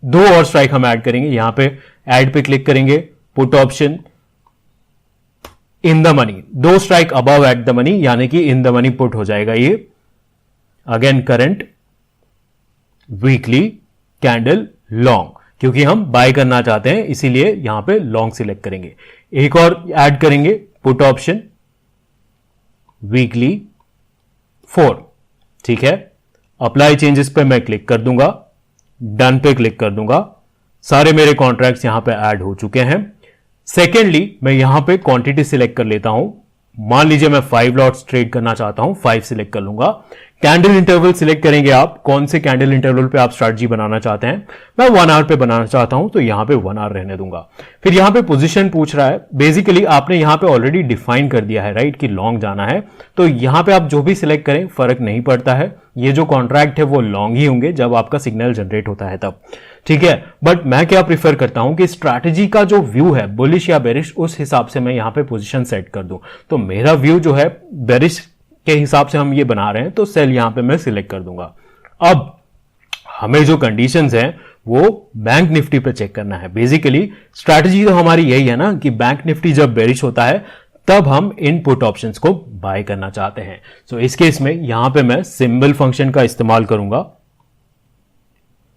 दो और स्ट्राइक हम ऐड करेंगे। यहां पे ऐड पे क्लिक करेंगे, put option in the money, दो strike above at the money यानी कि इन द मनी पुट हो जाएगा ये। Again current weekly candle long, क्योंकि हम बाय करना चाहते हैं इसीलिए यहां पे लॉन्ग सिलेक्ट करेंगे। एक और ऐड करेंगे, पुट ऑप्शन वीकली 4। ठीक है, अप्लाई चेंजेस पे मैं क्लिक कर दूंगा, डन पे क्लिक कर दूंगा। सारे मेरे कॉन्ट्रैक्ट्स यहां पे ऐड हो चुके हैं। सेकेंडली मैं यहां पे क्वांटिटी सिलेक्ट कर लेता हूं। मान लीजिए मैं 5 लॉट्स ट्रेड करना चाहता हूं, 5 सिलेक्ट कर लूंगा। कैंडल इंटरवल सिलेक्ट करेंगे आप, कौन से कैंडल इंटरवल पे आप स्ट्रैटेजी बनाना चाहते हैं। मैं 1 आवर पे बनाना चाहता हूं तो यहां पे 1 आवर रहने दूंगा। फिर यहां पे पोजीशन पूछ रहा है, बेसिकली आपने यहां पे ऑलरेडी डिफाइन कर दिया है राइट कि लॉन्ग जाना है, तो यहां पे आप जो भी सिलेक्ट करें फर्क नहीं पड़ता है। ये जो कॉन्ट्रैक्ट है वो लॉन्ग ही होंगे जब आपका सिग्नल जनरेट होता है तब। ठीक है, बट मैं क्या प्रीफर करता हूं कि स्ट्रैटेजी का जो व्यू है बुलिश या बेरिश, उस हिसाब से मैं यहां पे पोजीशन सेट कर दूं। तो मेरा व्यू जो है बेरिश के हिसाब से हम ये बना रहे हैं तो सेल यहां पे मैं सिलेक्ट कर दूंगा। अब हमें जो कंडीशंस हैं वो बैंक निफ्टी पे चेक करना है। बेसिकली स्ट्रैटेजी तो हमारी यही है ना कि बैंक निफ्टी जब बेरिश होता है तब हम इन पुट ऑप्शंस को बाय करना चाहते हैं। सो इस केस में यहां पे मैं सिंबल फंक्शन का इस्तेमाल करूंगा।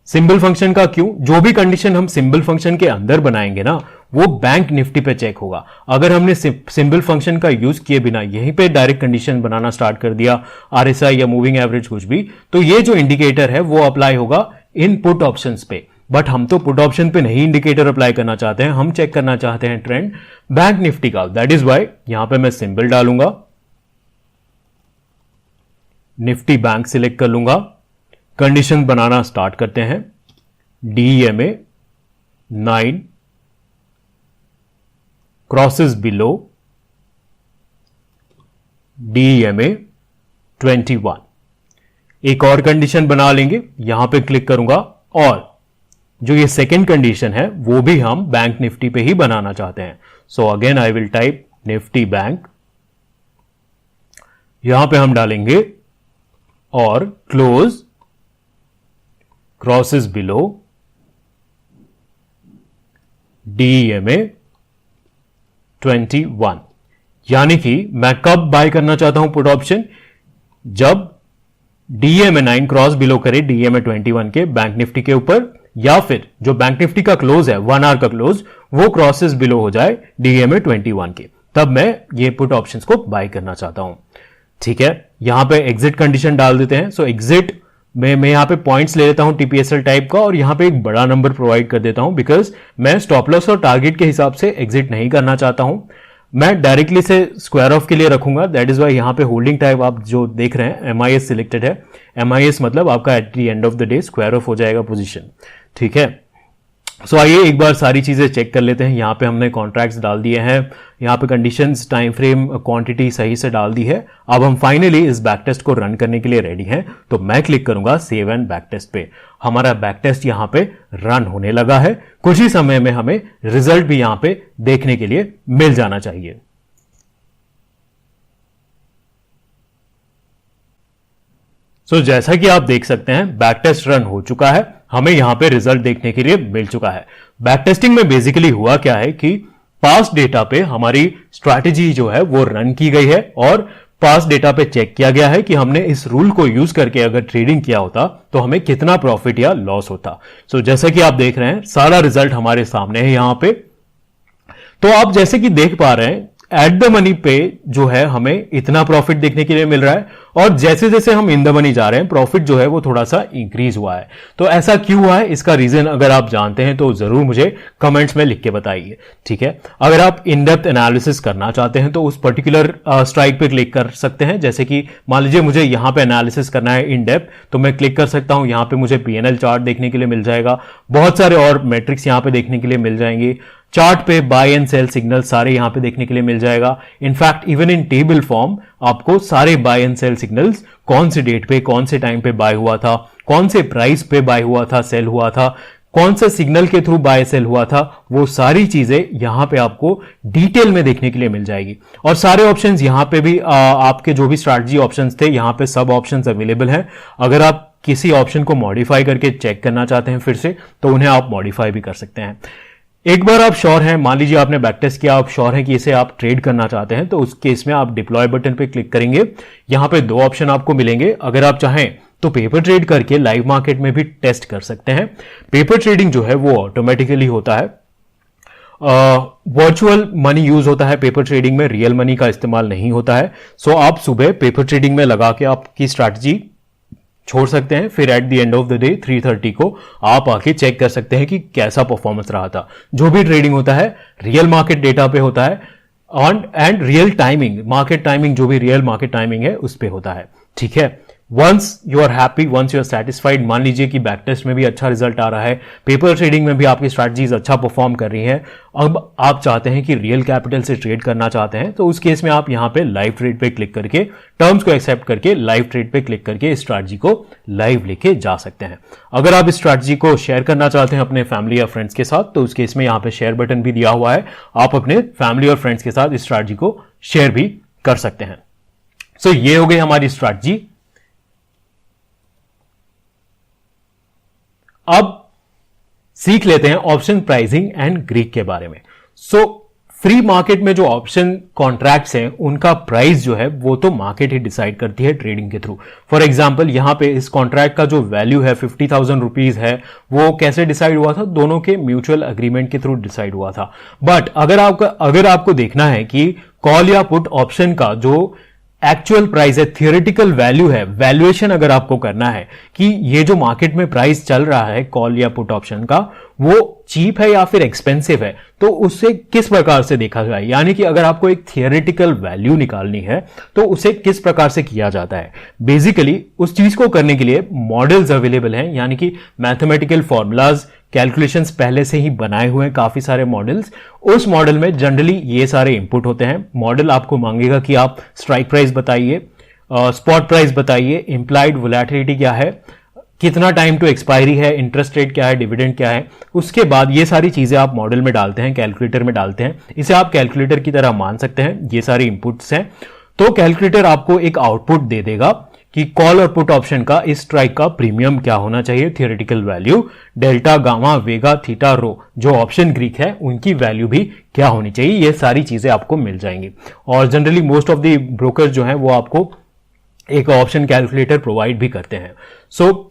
सिंबल फंक्शन का क्यों? जो भी कंडीशन हम सिंबल फंक्शन के अंदर बनाएंगे ना वो बैंक निफ्टी पे चेक होगा। अगर हमने सिंबल फंक्शन का यूज किए बिना यहीं पे डायरेक्ट कंडीशन बनाना स्टार्ट कर दिया, आरएसआई या मूविंग एवरेज कुछ भी, तो ये जो इंडिकेटर है वो अप्लाई होगा इन पुट ऑप्शंस पे। बट हम तो पुट ऑप्शन पे नहीं इंडिकेटर अप्लाई करना चाहते हैं, हम चेक करना चाहते हैं ट्रेंड बैंक निफ्टी का। दैट इज वाई यहां पे मैं सिंबल डालूंगा, निफ्टी बैंक सिलेक्ट कर लूंगा, कंडीशन बनाना स्टार्ट करते हैं। DEMA 9 crosses below DEMA 21। एक और कंडीशन बना लेंगे, यहां पे क्लिक करूंगा और जो ये सेकेंड कंडीशन है वो भी हम बैंक निफ्टी पे ही बनाना चाहते हैं। So again I will type Nifty bank, यहां पे हम डालेंगे और क्लोज क्रॉसेस बिलो DEMA 21। यानी कि मैं कब बाय करना चाहता हूं पुट ऑप्शन, जब DEMA 9 क्रॉस बिलो करे DEMA 21 के बैंक निफ्टी के ऊपर, या फिर जो बैंक निफ्टी का क्लोज है 1 आवर का क्लोज वो क्रॉसेस बिलो हो जाए DEMA 21 के, तब मैं ये पुट ऑप्शंस को बाय करना चाहता हूं। ठीक है, यहां पे एग्जिट कंडीशन डाल देते हैं। सो एग्जिट मैं यहां पे पॉइंट्स ले लेता हूं TPSL टाइप का और यहां पे एक बड़ा नंबर प्रोवाइड कर देता हूं बिकॉज मैं स्टॉप लॉस और टारगेट के हिसाब से एग्जिट नहीं करना चाहता हूं। मैं डायरेक्टली से स्क्वायर ऑफ के लिए रखूंगा। दैट इज वाई यहां पे होल्डिंग टाइप आप जो देख रहे हैं MIS सिलेक्टेड है। MIS मतलब आपका at the end of the day square of हो जाएगा पोजीशन। ठीक है, सो आइए एक बार सारी चीजें चेक कर लेते हैं। यहां पे हमने कॉन्ट्रैक्ट्स डाल दिए हैं, यहां पे कंडीशंस, टाइम फ्रेम, क्वांटिटी सही से डाल दी है। अब हम फाइनली इस बैक टेस्ट को रन करने के लिए रेडी हैं, तो मैं क्लिक करूंगा सेव एंड बैक टेस्ट पे। हमारा बैक टेस्ट यहां पे रन होने लगा है। कुछ ही समय में हमें रिजल्ट भी यहां पे देखने के लिए मिल जाना चाहिए। जैसा कि आप देख सकते हैं बैक टेस्ट रन हो चुका है, हमें यहां पे रिजल्ट देखने के लिए मिल चुका है। बैक टेस्टिंग में बेसिकली हुआ क्या है कि पास्ट डेटा पे हमारी स्ट्रैटेजी जो है वो रन की गई है और पास्ट डेटा पे चेक किया गया है कि हमने इस रूल को यूज करके अगर ट्रेडिंग किया होता तो हमें कितना प्रॉफिट या लॉस होता। जैसा कि आप देख रहे हैं सारा रिजल्ट हमारे सामने है यहां पे। तो आप जैसे कि देख पा रहे हैं एट द मनी पे जो है हमें इतना प्रॉफिट देखने के लिए मिल रहा है, और जैसे जैसे हम इन द मनी जा रहे हैं प्रॉफिट जो है वो थोड़ा सा इंक्रीज हुआ है। तो ऐसा क्यों हुआ है, इसका रीजन अगर आप जानते हैं तो जरूर मुझे कमेंट्स में लिख के बताइए, ठीक है। अगर आप इन डेप्थ एनालिसिस करना चाहते हैं तो उस पर्टिकुलर स्ट्राइक पे क्लिक कर सकते हैं। जैसे कि मान लीजिए मुझे यहां पे एनालिसिस करना है इन डेप्थ, तो मैं क्लिक कर सकता हूं, यहां पे मुझे पीएनएल चार्ट देखने के लिए मिल जाएगा, बहुत सारे और मैट्रिक्स यहां पे देखने के लिए मिल जाएंगे, चार्ट पे बाय एंड सेल सिग्नल सारे यहां पे देखने के लिए मिल जाएगा। In fact even in table form आपको सारे बाय एंड सेल सिग्नल्स, कौन से डेट पे कौन से टाइम पे बाय हुआ था, कौन से प्राइस पे बाय हुआ था, सेल हुआ था, कौन से सिग्नल के थ्रू बाय सेल हुआ था, वो सारी चीजें यहां पे आपको डिटेल में देखने के लिए मिल जाएगी। और सारे ऑप्शंस यहां पे भी आपके जो भी स्ट्रैटेजी ऑप्शंस थे यहां पे सब ऑप्शंस अवेलेबल हैं। अगर आप किसी ऑप्शन को मॉडिफाई करके चेक करना चाहते हैं फिर से, तो उन्हें आप मॉडिफाई भी कर सकते हैं। एक बार आप श्योर हैं, मान लीजिए आपने बैक टेस्ट किया, आप श्योर हैं कि इसे आप ट्रेड करना चाहते हैं, तो उस केस में आप डिप्लॉय बटन पे क्लिक करेंगे। यहां पे दो ऑप्शन आपको मिलेंगे। अगर आप चाहें तो पेपर ट्रेड करके लाइव मार्केट में भी टेस्ट कर सकते हैं। पेपर ट्रेडिंग जो है वो ऑटोमेटिकली होता है, वर्चुअल मनी यूज होता है पेपर ट्रेडिंग में, रियल मनी का इस्तेमाल नहीं होता है। सो आप सुबह पेपर ट्रेडिंग में लगा के आपकी स्ट्रैटेजी छोड़ सकते हैं, फिर at the end of the day 3:30 को आप आके चेक कर सकते हैं कि कैसा परफॉर्मेंस रहा था। जो भी ट्रेडिंग होता है रियल मार्केट डेटा पे होता है, and real timing, market timing जो भी रियल मार्केट टाइमिंग है उस पे होता है, ठीक है। Once you are happy, once you are satisfied, मान लीजिए कि बैक टेस्ट में भी अच्छा रिजल्ट आ रहा है, पेपर ट्रेडिंग में भी आपकी स्ट्रैटेजीज अच्छा परफॉर्म कर रही हैं, अब आप चाहते हैं कि रियल कैपिटल से ट्रेड करना चाहते हैं, तो उस केस में आप यहां पे लाइव ट्रेड पे क्लिक करके, टर्म्स को एक्सेप्ट करके लाइव ट्रेड पे क्लिक करके इस स्ट्रैटेजी को लाइव लेके जा सकते हैं। अगर आप इस स्ट्रैटेजी को शेयर करना चाहते हैं अपने फैमिली या फ्रेंड्स के साथ, तो उस केस में यहां पे शेयर बटन भी दिया हुआ है, आप अपने फैमिली और फ्रेंड्स के साथ इस स्ट्रैटेजी को शेयर भी कर सकते हैं। सो ये हो गई हमारी स्ट्रैटेजी। अब सीख लेते हैं ऑप्शन प्राइसिंग एंड ग्रीक के बारे में। सो फ्री मार्केट में जो ऑप्शन कॉन्ट्रैक्ट्स हैं उनका प्राइस जो है वो तो मार्केट ही डिसाइड करती है ट्रेडिंग के थ्रू। फॉर एग्जांपल यहां पे इस कॉन्ट्रैक्ट का जो वैल्यू है 50,000 रुपीज है, वो कैसे डिसाइड हुआ था, दोनों के म्यूचुअल अग्रीमेंट के थ्रू डिसाइड हुआ था। बट अगर आपको देखना है कि कॉल या पुट ऑप्शन का जो एक्चुअल प्राइस है, थियोरेटिकल वैल्यू है, वैल्यूएशन अगर आपको करना है कि ये जो मार्केट में प्राइस चल रहा है कॉल या पुट ऑप्शन का वो चीप है या फिर एक्सपेंसिव है, तो उससे किस प्रकार से देखा जाए, यानी कि अगर आपको एक थियोरेटिकल वैल्यू निकालनी है तो उसे किस प्रकार से किया जाता है। बेसिकली उस चीज को करने के लिए मॉडल्स अवेलेबल हैं, यानी कि मैथमेटिकल फॉर्मूलाज, कैलकुलेशंस पहले से ही बनाए हुए हैं काफी सारे मॉडल्स। उस मॉडल में जनरली ये सारे इनपुट होते हैं। मॉडल आपको मांगेगा कि आप स्ट्राइक प्राइस बताइए, स्पॉट प्राइस बताइए, इंप्लाइड वोलेटिलिटी क्या है, कितना टाइम टू एक्सपायरी है, इंटरेस्ट रेट क्या है, डिविडेंड क्या है। उसके बाद ये सारी चीजें आप मॉडल में डालते हैं, कैलकुलेटर में डालते हैं। इसे आप कैलकुलेटर की तरह मान सकते हैं, ये सारे इनपुट्स हैं। तो कैलकुलेटर आपको एक आउटपुट दे देगा कि कॉल और पुट ऑप्शन का इस स्ट्राइक का प्रीमियम क्या होना चाहिए, थियोरेटिकल वैल्यू, डेल्टा, गामा, वेगा, थीटा, रो, जो ऑप्शन ग्रीक है उनकी वैल्यू भी क्या होनी चाहिए, ये सारी चीजें आपको मिल जाएंगी। और generally most of the brokers जो हैं वो आपको एक ऑप्शन कैलकुलेटर प्रोवाइड भी करते हैं। सो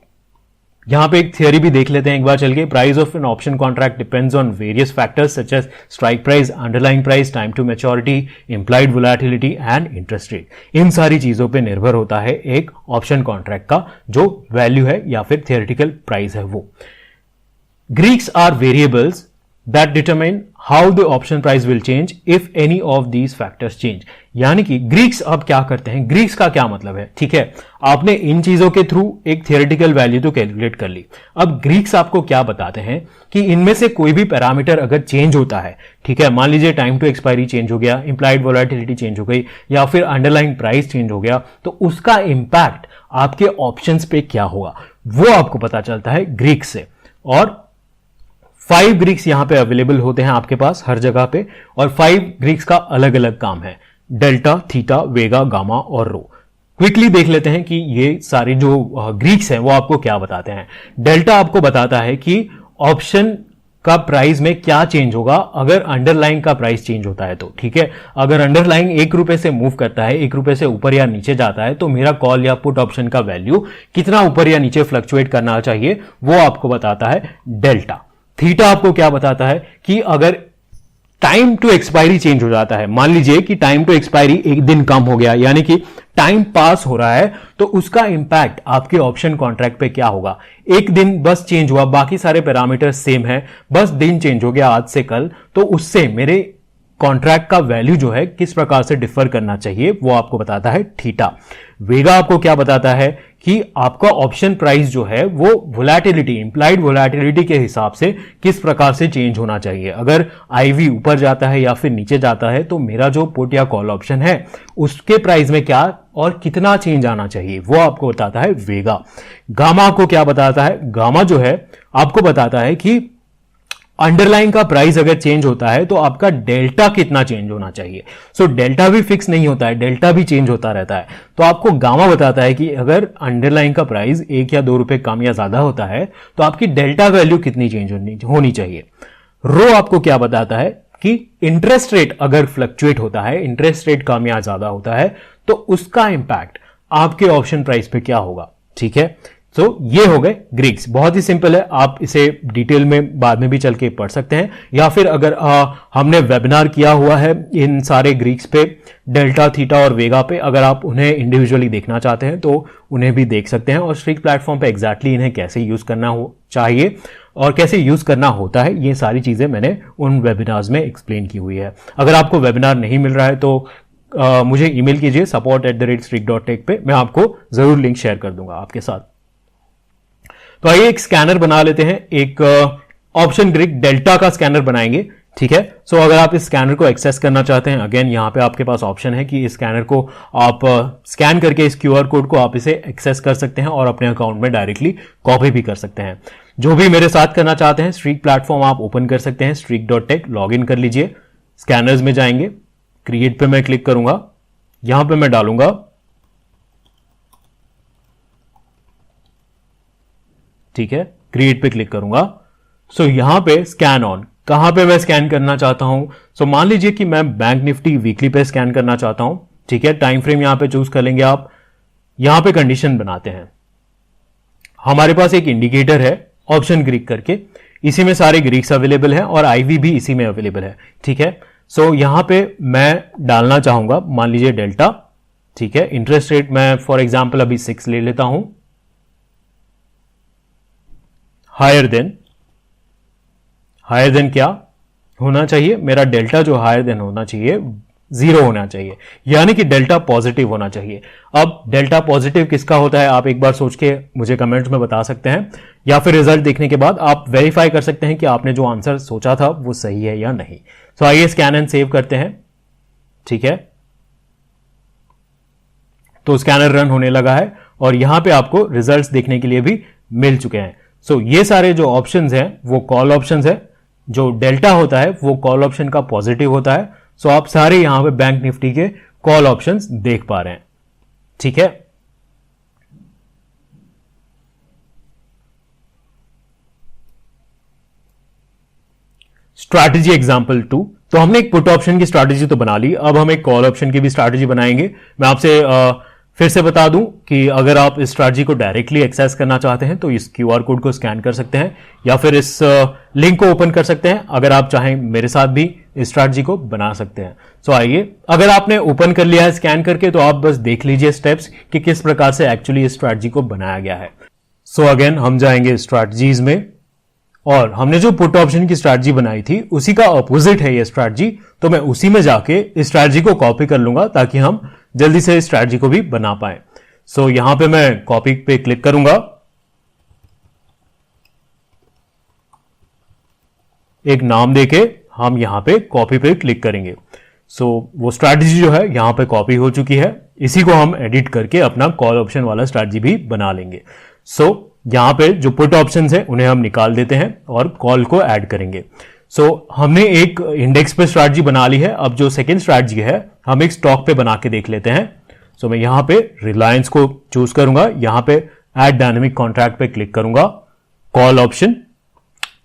यहां पे एक थियरी भी देख लेते हैं एक बार चल के। Price of an option contract depends on various factors such as strike price, underlying price, time to maturity, implied volatility and interest rate. इन सारी चीजों पे निर्भर होता है एक ऑप्शन कॉन्ट्रैक्ट का जो वैल्यू है या फिर थियोरेटिकल प्राइस है वो। Greeks are variables that determine how the option price will change if any of these factors change। यानी कि ग्रीक्स अब क्या करते हैं, ग्रीक्स का क्या मतलब है, ठीक है, आपने इन चीजों के थ्रू एक थियोरेटिकल वैल्यू तो कैलकुलेट कर ली। अब ग्रीक्स आपको क्या बताते हैं कि इनमें से कोई भी पैरामीटर अगर चेंज होता है, ठीक है, मान लीजिए टाइम टू एक्सपायरी चेंज हो गया, इंप्लाइड वोलेटिलिटी चेंज हो गई या फिर अंडरलाइंग प्राइस चेंज हो गया, तो उसका इंपैक्ट आपके ऑप्शंस पे क्या होगा वो आपको पता चलता है ग्रीक्स से। और 5 ग्रीक्स यहां पे अवेलेबल होते हैं आपके पास हर जगह पे, और 5 ग्रीक्स का अलग अलग काम है, डेल्टा, थीटा, वेगा, गामा और रो। क्विकली देख लेते हैं कि ये सारे जो ग्रीक्स हैं वो आपको क्या बताते हैं। डेल्टा आपको बताता है कि ऑप्शन का प्राइस में क्या चेंज होगा अगर अंडरलाइन का प्राइस चेंज होता है तो, ठीक है। अगर अंडरलाइन 1 रुपए से मूव करता है, 1 रुपए से ऊपर या नीचे जाता है, तो मेरा कॉल या पुट ऑप्शन का वैल्यू कितना ऊपर या नीचे फ्लक्चुएट करना चाहिए वो आपको बताता है डेल्टा। थीटा आपको क्या बताता है कि अगर टाइम टू एक्सपायरी चेंज हो जाता है। मान लीजिए कि टाइम टू एक्सपायरी एक दिन कम हो गया, यानी कि टाइम पास हो रहा है, तो उसका इंपैक्ट आपके ऑप्शन कॉन्ट्रैक्ट पे क्या होगा? एक दिन बस चेंज हुआ, बाकी सारे पैरामीटर सेम है, बस दिन चेंज हो गया आज से कल, तो उससे मेरे कॉन्ट्रैक्ट का वैल्यू जो है किस प्रकार से डिफर करना चाहिए वो आपको बताता है थीटा। वेगा आपको क्या बताता है कि आपका ऑप्शन प्राइस जो है वो वोलैटिलिटी, इंप्लाइड वोलैटिलिटी के हिसाब से किस प्रकार से चेंज होना चाहिए। अगर आईवी ऊपर जाता है या फिर नीचे जाता है तो मेरा जो पुट या कॉल ऑप्शन है उसके प्राइस में क्या और कितना चेंज आना चाहिए वो आपको बताता है वेगा। गामा आपको क्या बताता है? गामा जो है आपको बताता है कि अंडरलाइन का प्राइस अगर चेंज होता है तो आपका डेल्टा कितना चेंज होना चाहिए। सो डेल्टा भी फिक्स नहीं होता है, डेल्टा भी चेंज होता रहता है। तो आपको गामा बताता है कि अगर अंडरलाइन का प्राइस 1 या 2 रुपए कम या ज्यादा होता है तो आपकी डेल्टा वैल्यू कितनी चेंज होनी चाहिए। रो आपको क्या बताता है कि इंटरेस्ट रेट अगर फ्लक्चुएट होता है, इंटरेस्ट रेट कम या ज्यादा होता है, तो उसका इंपैक्ट आपके ऑप्शन प्राइस पे क्या होगा। ठीक है, तो ये हो गए ग्रीक्स। बहुत ही सिंपल है, आप इसे डिटेल में बाद में भी चल के पढ़ सकते हैं, या फिर अगर हमने वेबिनार किया हुआ है इन सारे ग्रीक्स पे, डेल्टा, थीटा और वेगा पे, अगर आप उन्हें इंडिविजुअली देखना चाहते हैं तो उन्हें भी देख सकते हैं। और स्ट्रीक प्लेटफॉर्म पे एग्जैक्टली इन्हें कैसे यूज करना हो चाहिए और कैसे यूज करना होता है, ये सारी चीजें मैंने उन वेबिनार्स में एक्सप्लेन की हुई है। अगर आपको वेबिनार नहीं मिल रहा है तो मुझे ईमेल कीजिए support@streak.tech पे, मैं आपको जरूर लिंक शेयर कर दूंगा आपके साथ। तो आइए एक स्कैनर बना लेते हैं, एक ऑप्शन ग्रिड डेल्टा का स्कैनर बनाएंगे। ठीक है, सो अगर आप इस स्कैनर को एक्सेस करना चाहते हैं, अगेन यहां पे आपके पास ऑप्शन है कि इस स्कैनर को आप स्कैन करके इस क्यूआर कोड को आप इसे एक्सेस कर सकते हैं और अपने अकाउंट में डायरेक्टली कॉपी भी कर सकते हैं। जो भी मेरे साथ करना चाहते हैं, स्ट्रीक प्लेटफॉर्म आप ओपन कर सकते हैं, streak.tech लॉग इन कर लीजिए, स्कैनर्स में जाएंगे, क्रिएट पे मैं क्लिक करूंगा, यहां पे मैं डालूंगा ठीक है, क्रिएट पे क्लिक करूंगा। सो यहां पे स्कैन ऑन, कहां पे मैं स्कैन करना चाहता हूं? सो मान लीजिए कि मैं बैंक निफ्टी वीकली पे स्कैन करना चाहता हूं। ठीक है, टाइम फ्रेम यहां पे चूज कर लेंगे आप। यहां पे कंडीशन बनाते हैं, हमारे पास एक इंडिकेटर है ऑप्शन ग्रीक करके, इसी में सारे ग्रीक्स अवेलेबल है और आईवी भी इसी में अवेलेबल है। ठीक है, सो यहां पे मैं डालना चाहूंगा, मान लीजिए डेल्टा। ठीक है, इंटरेस्ट रेट मैं फॉर एग्जाम्पल अभी 6 ले लेता हूं, हायर देन क्या होना चाहिए? मेरा डेल्टा जो हायर देन होना चाहिए 0 होना चाहिए, यानी कि डेल्टा पॉजिटिव होना चाहिए। अब डेल्टा पॉजिटिव किसका होता है आप एक बार सोच के मुझे कमेंट्स में बता सकते हैं, या फिर रिजल्ट देखने के बाद आप वेरीफाई कर सकते हैं कि आपने जो आंसर सोचा था वो सही है या नहीं। तो आइए स्कैन एंड सेव करते हैं। ठीक है, तो स्कैनर रन होने लगा है और यहां पे आपको रिजल्ट्स देखने के लिए भी मिल चुके हैं। सो ये सारे जो ऑप्शंस हैं वो कॉल ऑप्शंस है, जो डेल्टा होता है वो कॉल ऑप्शन का पॉजिटिव होता है। सो आप सारे यहां पे बैंक निफ्टी के कॉल ऑप्शंस देख पा रहे हैं। ठीक है, स्ट्रैटेजी एग्जांपल 2, तो हमने एक पुट ऑप्शन की स्ट्रैटेजी तो बना ली, अब हम एक कॉल ऑप्शन की भी स्ट्रैटेजी बनाएंगे। मैं आपसे फिर से बता दूं कि अगर आप इस स्ट्रैटेजी को डायरेक्टली एक्सेस करना चाहते हैं तो इस क्यूआर कोड को स्कैन कर सकते हैं या फिर इस लिंक को ओपन कर सकते हैं। अगर आप चाहें मेरे साथ भी इस स्ट्रैटेजी को बना सकते हैं। सो आइए, अगर आपने ओपन कर लिया है स्कैन करके तो आप बस देख लीजिए स्टेप्स कि किस प्रकार से एक्चुअली इस स्ट्रैटेजी को बनाया गया है। सो अगेन हम जाएंगे स्ट्रैटेजीज में और हमने जो पुट ऑप्शन की स्ट्रैटेजी बनाई थी उसी का अपोजिट है ये स्ट्रैटेजी, तो मैं उसी में जाके इस स्ट्रैटेजी को कॉपी कर लूंगा ताकि हम जल्दी से इस स्ट्रैटेजी को भी बना पाए। सो यहां पे मैं कॉपी पे क्लिक करूंगा, एक नाम देके हम यहां पे कॉपी पे क्लिक करेंगे। सो वो स्ट्रैटेजी जो है यहां पे कॉपी हो चुकी है, इसी को हम एडिट करके अपना कॉल ऑप्शन वाला स्ट्रैटेजी भी बना लेंगे। सो यहां पे जो पुट ऑप्शंस है उन्हें हम निकाल देते हैं और कॉल को ऐड करेंगे। सो हमने एक इंडेक्स पे स्ट्रैटेजी बना ली है, अब जो सेकेंड स्ट्रैटेजी है हम एक स्टॉक पे बना के देख लेते हैं। सो मैं यहां पे रिलायंस को चूज करूंगा, यहां पे ऐड डायनेमिक कॉन्ट्रैक्ट पे क्लिक करूंगा, कॉल ऑप्शन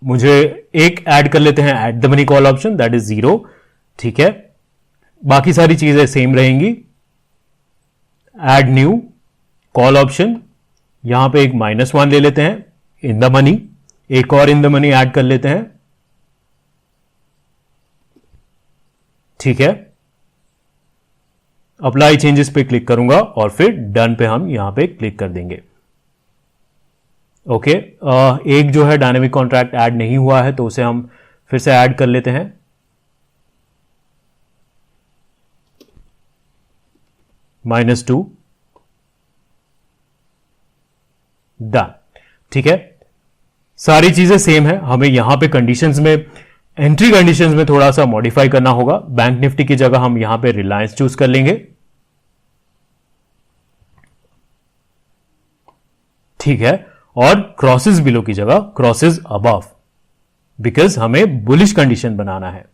मुझे एक ऐड कर लेते हैं, eight the money call option that is 0। ठीक है, बाकी सारी चीजें सेम रहेंगी। ऐड न्यू कॉल ऑप्शन, यहां पे एक -1 ले लेते हैं, इन द मनी, एक और इन द मनी ऐड कर लेते हैं, ठीक है, अप्लाई चेंजेस पे क्लिक करूंगा और फिर डन पे हम यहां पे क्लिक कर देंगे। ओके, एक जो है डायनेमिक कॉन्ट्रैक्ट ऐड नहीं हुआ है तो उसे हम फिर से ऐड कर लेते हैं। -2, डन। ठीक है, सारी चीजें सेम है, हमें यहां पे कंडीशंस में, एंट्री कंडीशंस में थोड़ा सा मॉडिफाई करना होगा। बैंक निफ्टी की जगह हम यहां पे रिलायंस चूज कर लेंगे। ठीक है, और क्रॉसेस बिलो की जगह क्रॉसेस अबव, बिकॉज हमें बुलिश कंडीशन बनाना है।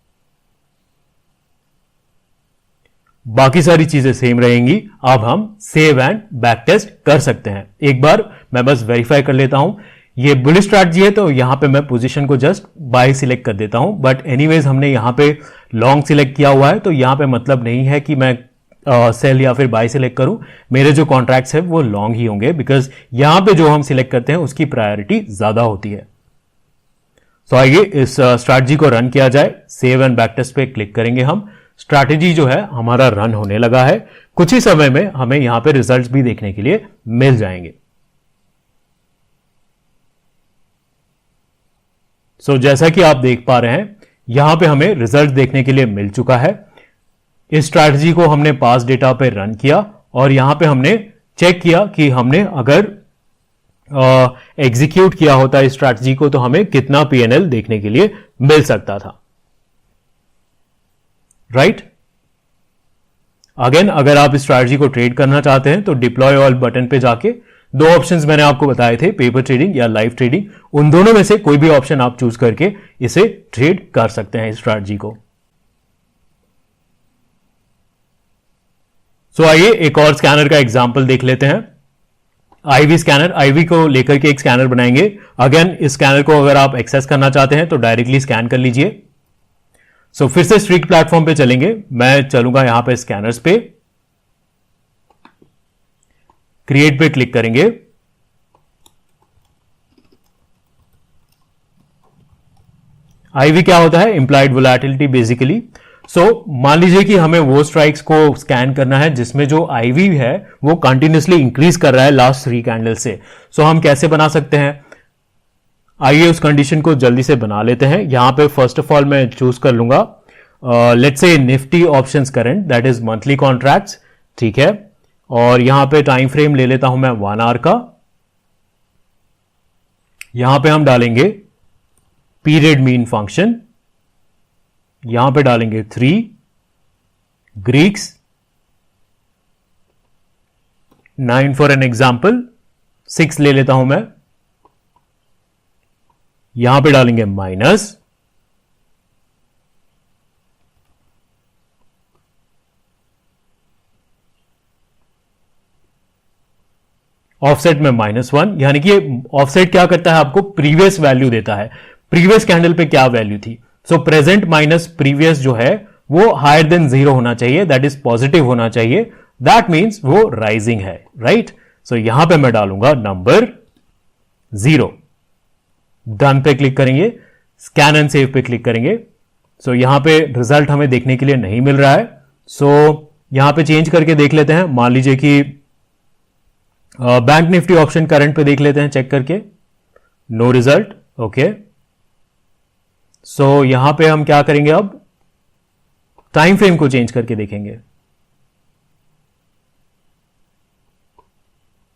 बाकी सारी चीजें सेम रहेंगी। अब हम सेव एंड बैक टेस्ट कर सकते हैं। एक बार मैं बस वेरीफाई कर लेता हूं, ये बुलिश स्ट्रैटेजी है तो यहां पे मैं पोजीशन को जस्ट बाय सिलेक्ट कर देता हूं, बट एनीवेज हमने यहां पे लॉन्ग सिलेक्ट किया हुआ है तो यहां पे मतलब नहीं है कि मैं सेल या फिर बाय सिलेक्ट करूं। मेरे जो कॉन्ट्रैक्ट्स है वो लॉन्ग ही होंगे, बिकॉज यहां पे जो हम सिलेक्ट करते हैं उसकी प्रायोरिटी ज्यादा होती है। तो आइए इस स्ट्रैटेजी को रन किया जाए। सेव एंड बैक टेस्ट पे क्लिक करेंगे हम। स्ट्रैटेजी जो है हमारा रन होने लगा है। कुछ ही समय में हमें यहां पे रिजल्ट्स भी देखने के लिए मिल जाएंगे। सो जैसा कि आप देख पा रहे हैं यहां पे हमें रिजल्ट देखने के लिए मिल चुका है। इस स्ट्रैटेजी को हमने पास डेटा पे रन किया और यहां पे हमने चेक किया कि हमने अगर एग्जीक्यूट किया होता इस स्ट्रैटेजी को तो हमें कितना पीएनएल देखने के लिए मिल सकता था। राइट, अगेन अगर आप इस स्ट्रैटेजी को ट्रेड करना चाहते हैं तो डिप्लॉय ऑल बटन पे जाके दो ऑप्शंस मैंने आपको बताए थे, पेपर ट्रेडिंग या लाइव ट्रेडिंग, उन दोनों में से कोई भी ऑप्शन आप चूज करके इसे ट्रेड कर सकते हैं इस स्ट्रैटेजी को। सो आइए एक और स्कैनर का एग्जांपल देख लेते हैं। आईवी स्कैनर, आईवी को लेकर के एक स्कैनर बनाएंगे। अगेन इस स्कैनर को अगर आप एक्सेस करना चाहते हैं तो डायरेक्टली स्कैन कर लीजिए। सो फिर से स्ट्रिक्ट प्लेटफॉर्म पे चलेंगे। मैं चलूंगा यहां पे स्कैनर्स पे, क्रिएट पे क्लिक करेंगे। आईवी क्या होता है? Implied volatility basically. सो मान लीजिए कि हमें वो स्ट्राइक्स को स्कैन करना है जिसमें जो आईवी है वो कंटिन्यूसली इंक्रीज कर रहा है लास्ट 3 कैंडल से। सो हम कैसे बना सकते हैं? आइए उस कंडीशन को जल्दी से बना लेते हैं। यहां पे फर्स्ट ऑफ ऑल मैं चूज कर लूंगा let's say Nifty options current, that is monthly contracts. ठीक है, और यहां पे टाइम फ्रेम ले लेता हूं मैं 1 आवर का। यहां पे हम डालेंगे पीरियड मीन फंक्शन, यहां पे डालेंगे 3 ग्रीक्स 9 फॉर एन एग्जाम्पल, 6 ले लेता हूं मैं। यहां पे डालेंगे माइनस, ऑफसेट में -1, यानी कि ऑफसेट क्या करता है? आपको प्रीवियस वैल्यू देता है, प्रीवियस कैंडल पे क्या वैल्यू थी। सो प्रेजेंट माइनस प्रीवियस जो है वो हायर देन 0 होना चाहिए, दैट इज पॉजिटिव होना चाहिए, दैट मीन्स वो राइजिंग है। राइट, सो यहां पे मैं डालूंगा नंबर 0। डन पे क्लिक करेंगे, स्कैन एंड सेव पे क्लिक करेंगे। सो यहां पे रिजल्ट हमें देखने के लिए नहीं मिल रहा है। सो यहां पे चेंज करके देख लेते हैं। मान लीजिए कि बैंक निफ्टी ऑप्शन करंट पे देख लेते हैं, चेक करके, नो रिजल्ट। ओके, सो यहां पे हम क्या करेंगे? अब टाइम फ्रेम को चेंज करके देखेंगे।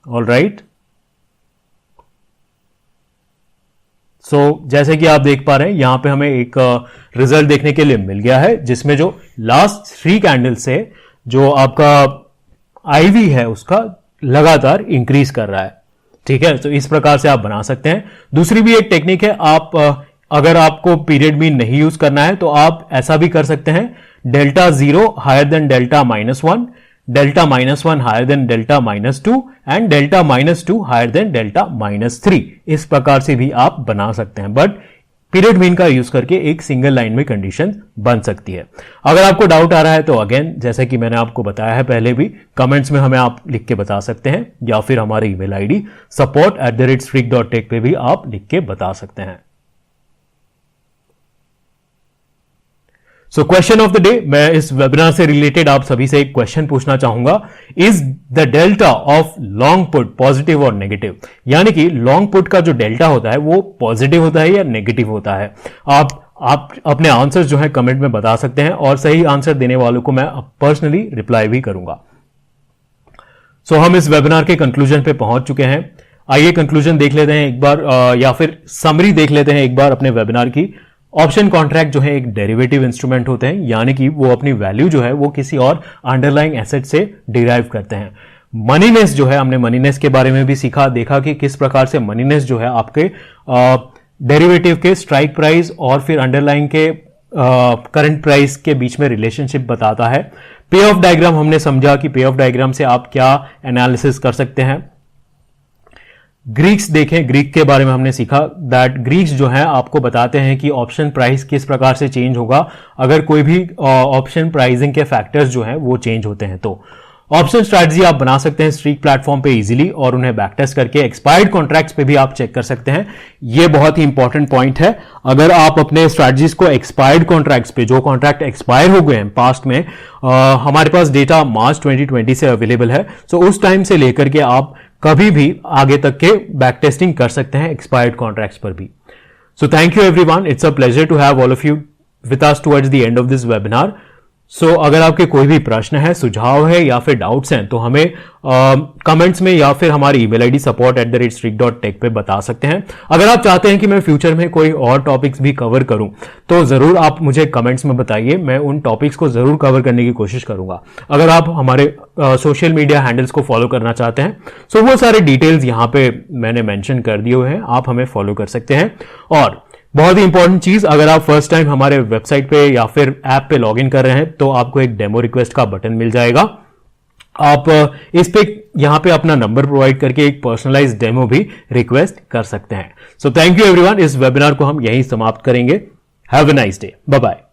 ऑल राइट, सो जैसे कि आप देख पा रहे हैं यहां पे हमें एक रिजल्ट देखने के लिए मिल गया है जिसमें जो लास्ट 3 कैंडल से जो आपका आईवी है उसका लगातार इंक्रीज कर रहा है। ठीक है, तो इस प्रकार से आप बना सकते हैं। दूसरी भी एक टेक्निक है, आप अगर आपको पीरियड मीन नहीं यूज करना है तो आप ऐसा भी कर सकते हैं, delta 0 higher than delta -1, delta -1 higher than delta -2 and delta -2 higher than delta -3। इस प्रकार से भी आप बना सकते हैं, बट पीरियड मीन का यूज करके एक सिंगल लाइन में कंडीशन बन सकती है। अगर आपको डाउट आ रहा है तो अगेन जैसा कि मैंने आपको बताया है पहले भी, कमेंट्स में हमें आप लिख के बता सकते हैं या फिर हमारे ईमेल आईडी support@streak.tech पे भी आप लिख के बता सकते हैं। So question of the day, मैं इस वेबिनार से रिलेटेड आप सभी से एक क्वेश्चन पूछना चाहूंगा, is the delta of long put positive और नेगेटिव? यानी कि लॉन्ग पुट का जो डेल्टा होता है वो पॉजिटिव होता है या नेगेटिव होता है? आप अपने आंसर्स जो है कमेंट में बता सकते हैं और सही आंसर देने वालों को मैं पर्सनली रिप्लाई भी करूंगा। सो हम इस वेबिनार के कंक्लूजन पे पहुंच चुके हैं। आइए कंक्लूजन देख लेते हैं एक बार, या फिर समरी देख लेते हैं एक बार अपने वेबिनार की। ऑप्शन कॉन्ट्रैक्ट जो है एक डेरिवेटिव इंस्ट्रूमेंट होते हैं, यानी कि वो अपनी वैल्यू जो है वो किसी और अंडरलाइंग एसेट से डिराइव करते हैं। मनीनेस जो है, हमने मनीनेस के बारे में भी सीखा, देखा कि किस प्रकार से मनीनेस जो है आपके डेरिवेटिव के स्ट्राइक प्राइस और फिर अंडरलाइंग के करंट प्राइस के बीच में रिलेशनशिप बताता है। पे ऑफ डायग्राम हमने समझा कि पे ऑफ डायग्राम से आप क्या एनालिसिस कर सकते हैं। ग्रीक्स देखें, ग्रीक के बारे में हमने सीखा दैट ग्रीक्स जो है आपको बताते हैं कि ऑप्शन प्राइस किस प्रकार से चेंज होगा अगर कोई भी ऑप्शन प्राइसिंग के फैक्टर्स जो है वो चेंज होते हैं। तो ऑप्शन स्ट्रैटेजी आप बना सकते हैं स्ट्रीक प्लेटफॉर्म पे इजीली और उन्हें बैकटेस्ट करके। एक्सपायर्ड कॉन्ट्रैक्ट्स पे भी आप चेक कर सकते हैं, ये बहुत ही इंपॉर्टेंट पॉइंट है। अगर आप अपने स्ट्रैटेजीज को एक्सपायर्ड कॉन्ट्रैक्ट्स पे, जो कॉन्ट्रैक्ट एक्सपायर हो गए हैं पास्ट में, हमारे पास डेटा मार्च 2020 से अवेलेबल है, सो उस टाइम से लेकर के आप कभी भी आगे तक के बैक टेस्टिंग कर सकते हैं एक्सपायर्ड कॉन्ट्रैक्ट्स पर भी। So thank you everyone, it's a pleasure to have all of you with us towards the end of this webinar. सो अगर आपके कोई भी प्रश्न है, सुझाव है या फिर डाउट्स हैं तो हमें कमेंट्स में या फिर हमारी ईमेल आईडी support@streak.tech पे बता सकते हैं। अगर आप चाहते हैं कि मैं फ्यूचर में कोई और टॉपिक्स भी कवर करूं तो जरूर आप मुझे कमेंट्स में बताइए, मैं उन टॉपिक्स को जरूर कवर करने की कोशिश करूंगा। अगर आप हमारे सोशल मीडिया हैंडल्स को फॉलो करना चाहते हैं तो वो सारे डिटेल्स यहां पे मैंने मेंशन कर दिए हुए हैं, आप हमें फॉलो कर सकते हैं। और बहुत ही इंपॉर्टेंट चीज, अगर आप फर्स्ट टाइम हमारे वेबसाइट पे या फिर ऐप पे लॉगिन कर रहे हैं तो आपको एक डेमो रिक्वेस्ट का बटन मिल जाएगा। आप इस पे यहां पे अपना नंबर प्रोवाइड करके एक पर्सनलाइज्ड डेमो भी रिक्वेस्ट कर सकते हैं। सो थैंक यू एवरीवन, इस वेबिनार को हम यहीं समाप्त करेंगे। Have a nice day, bye bye.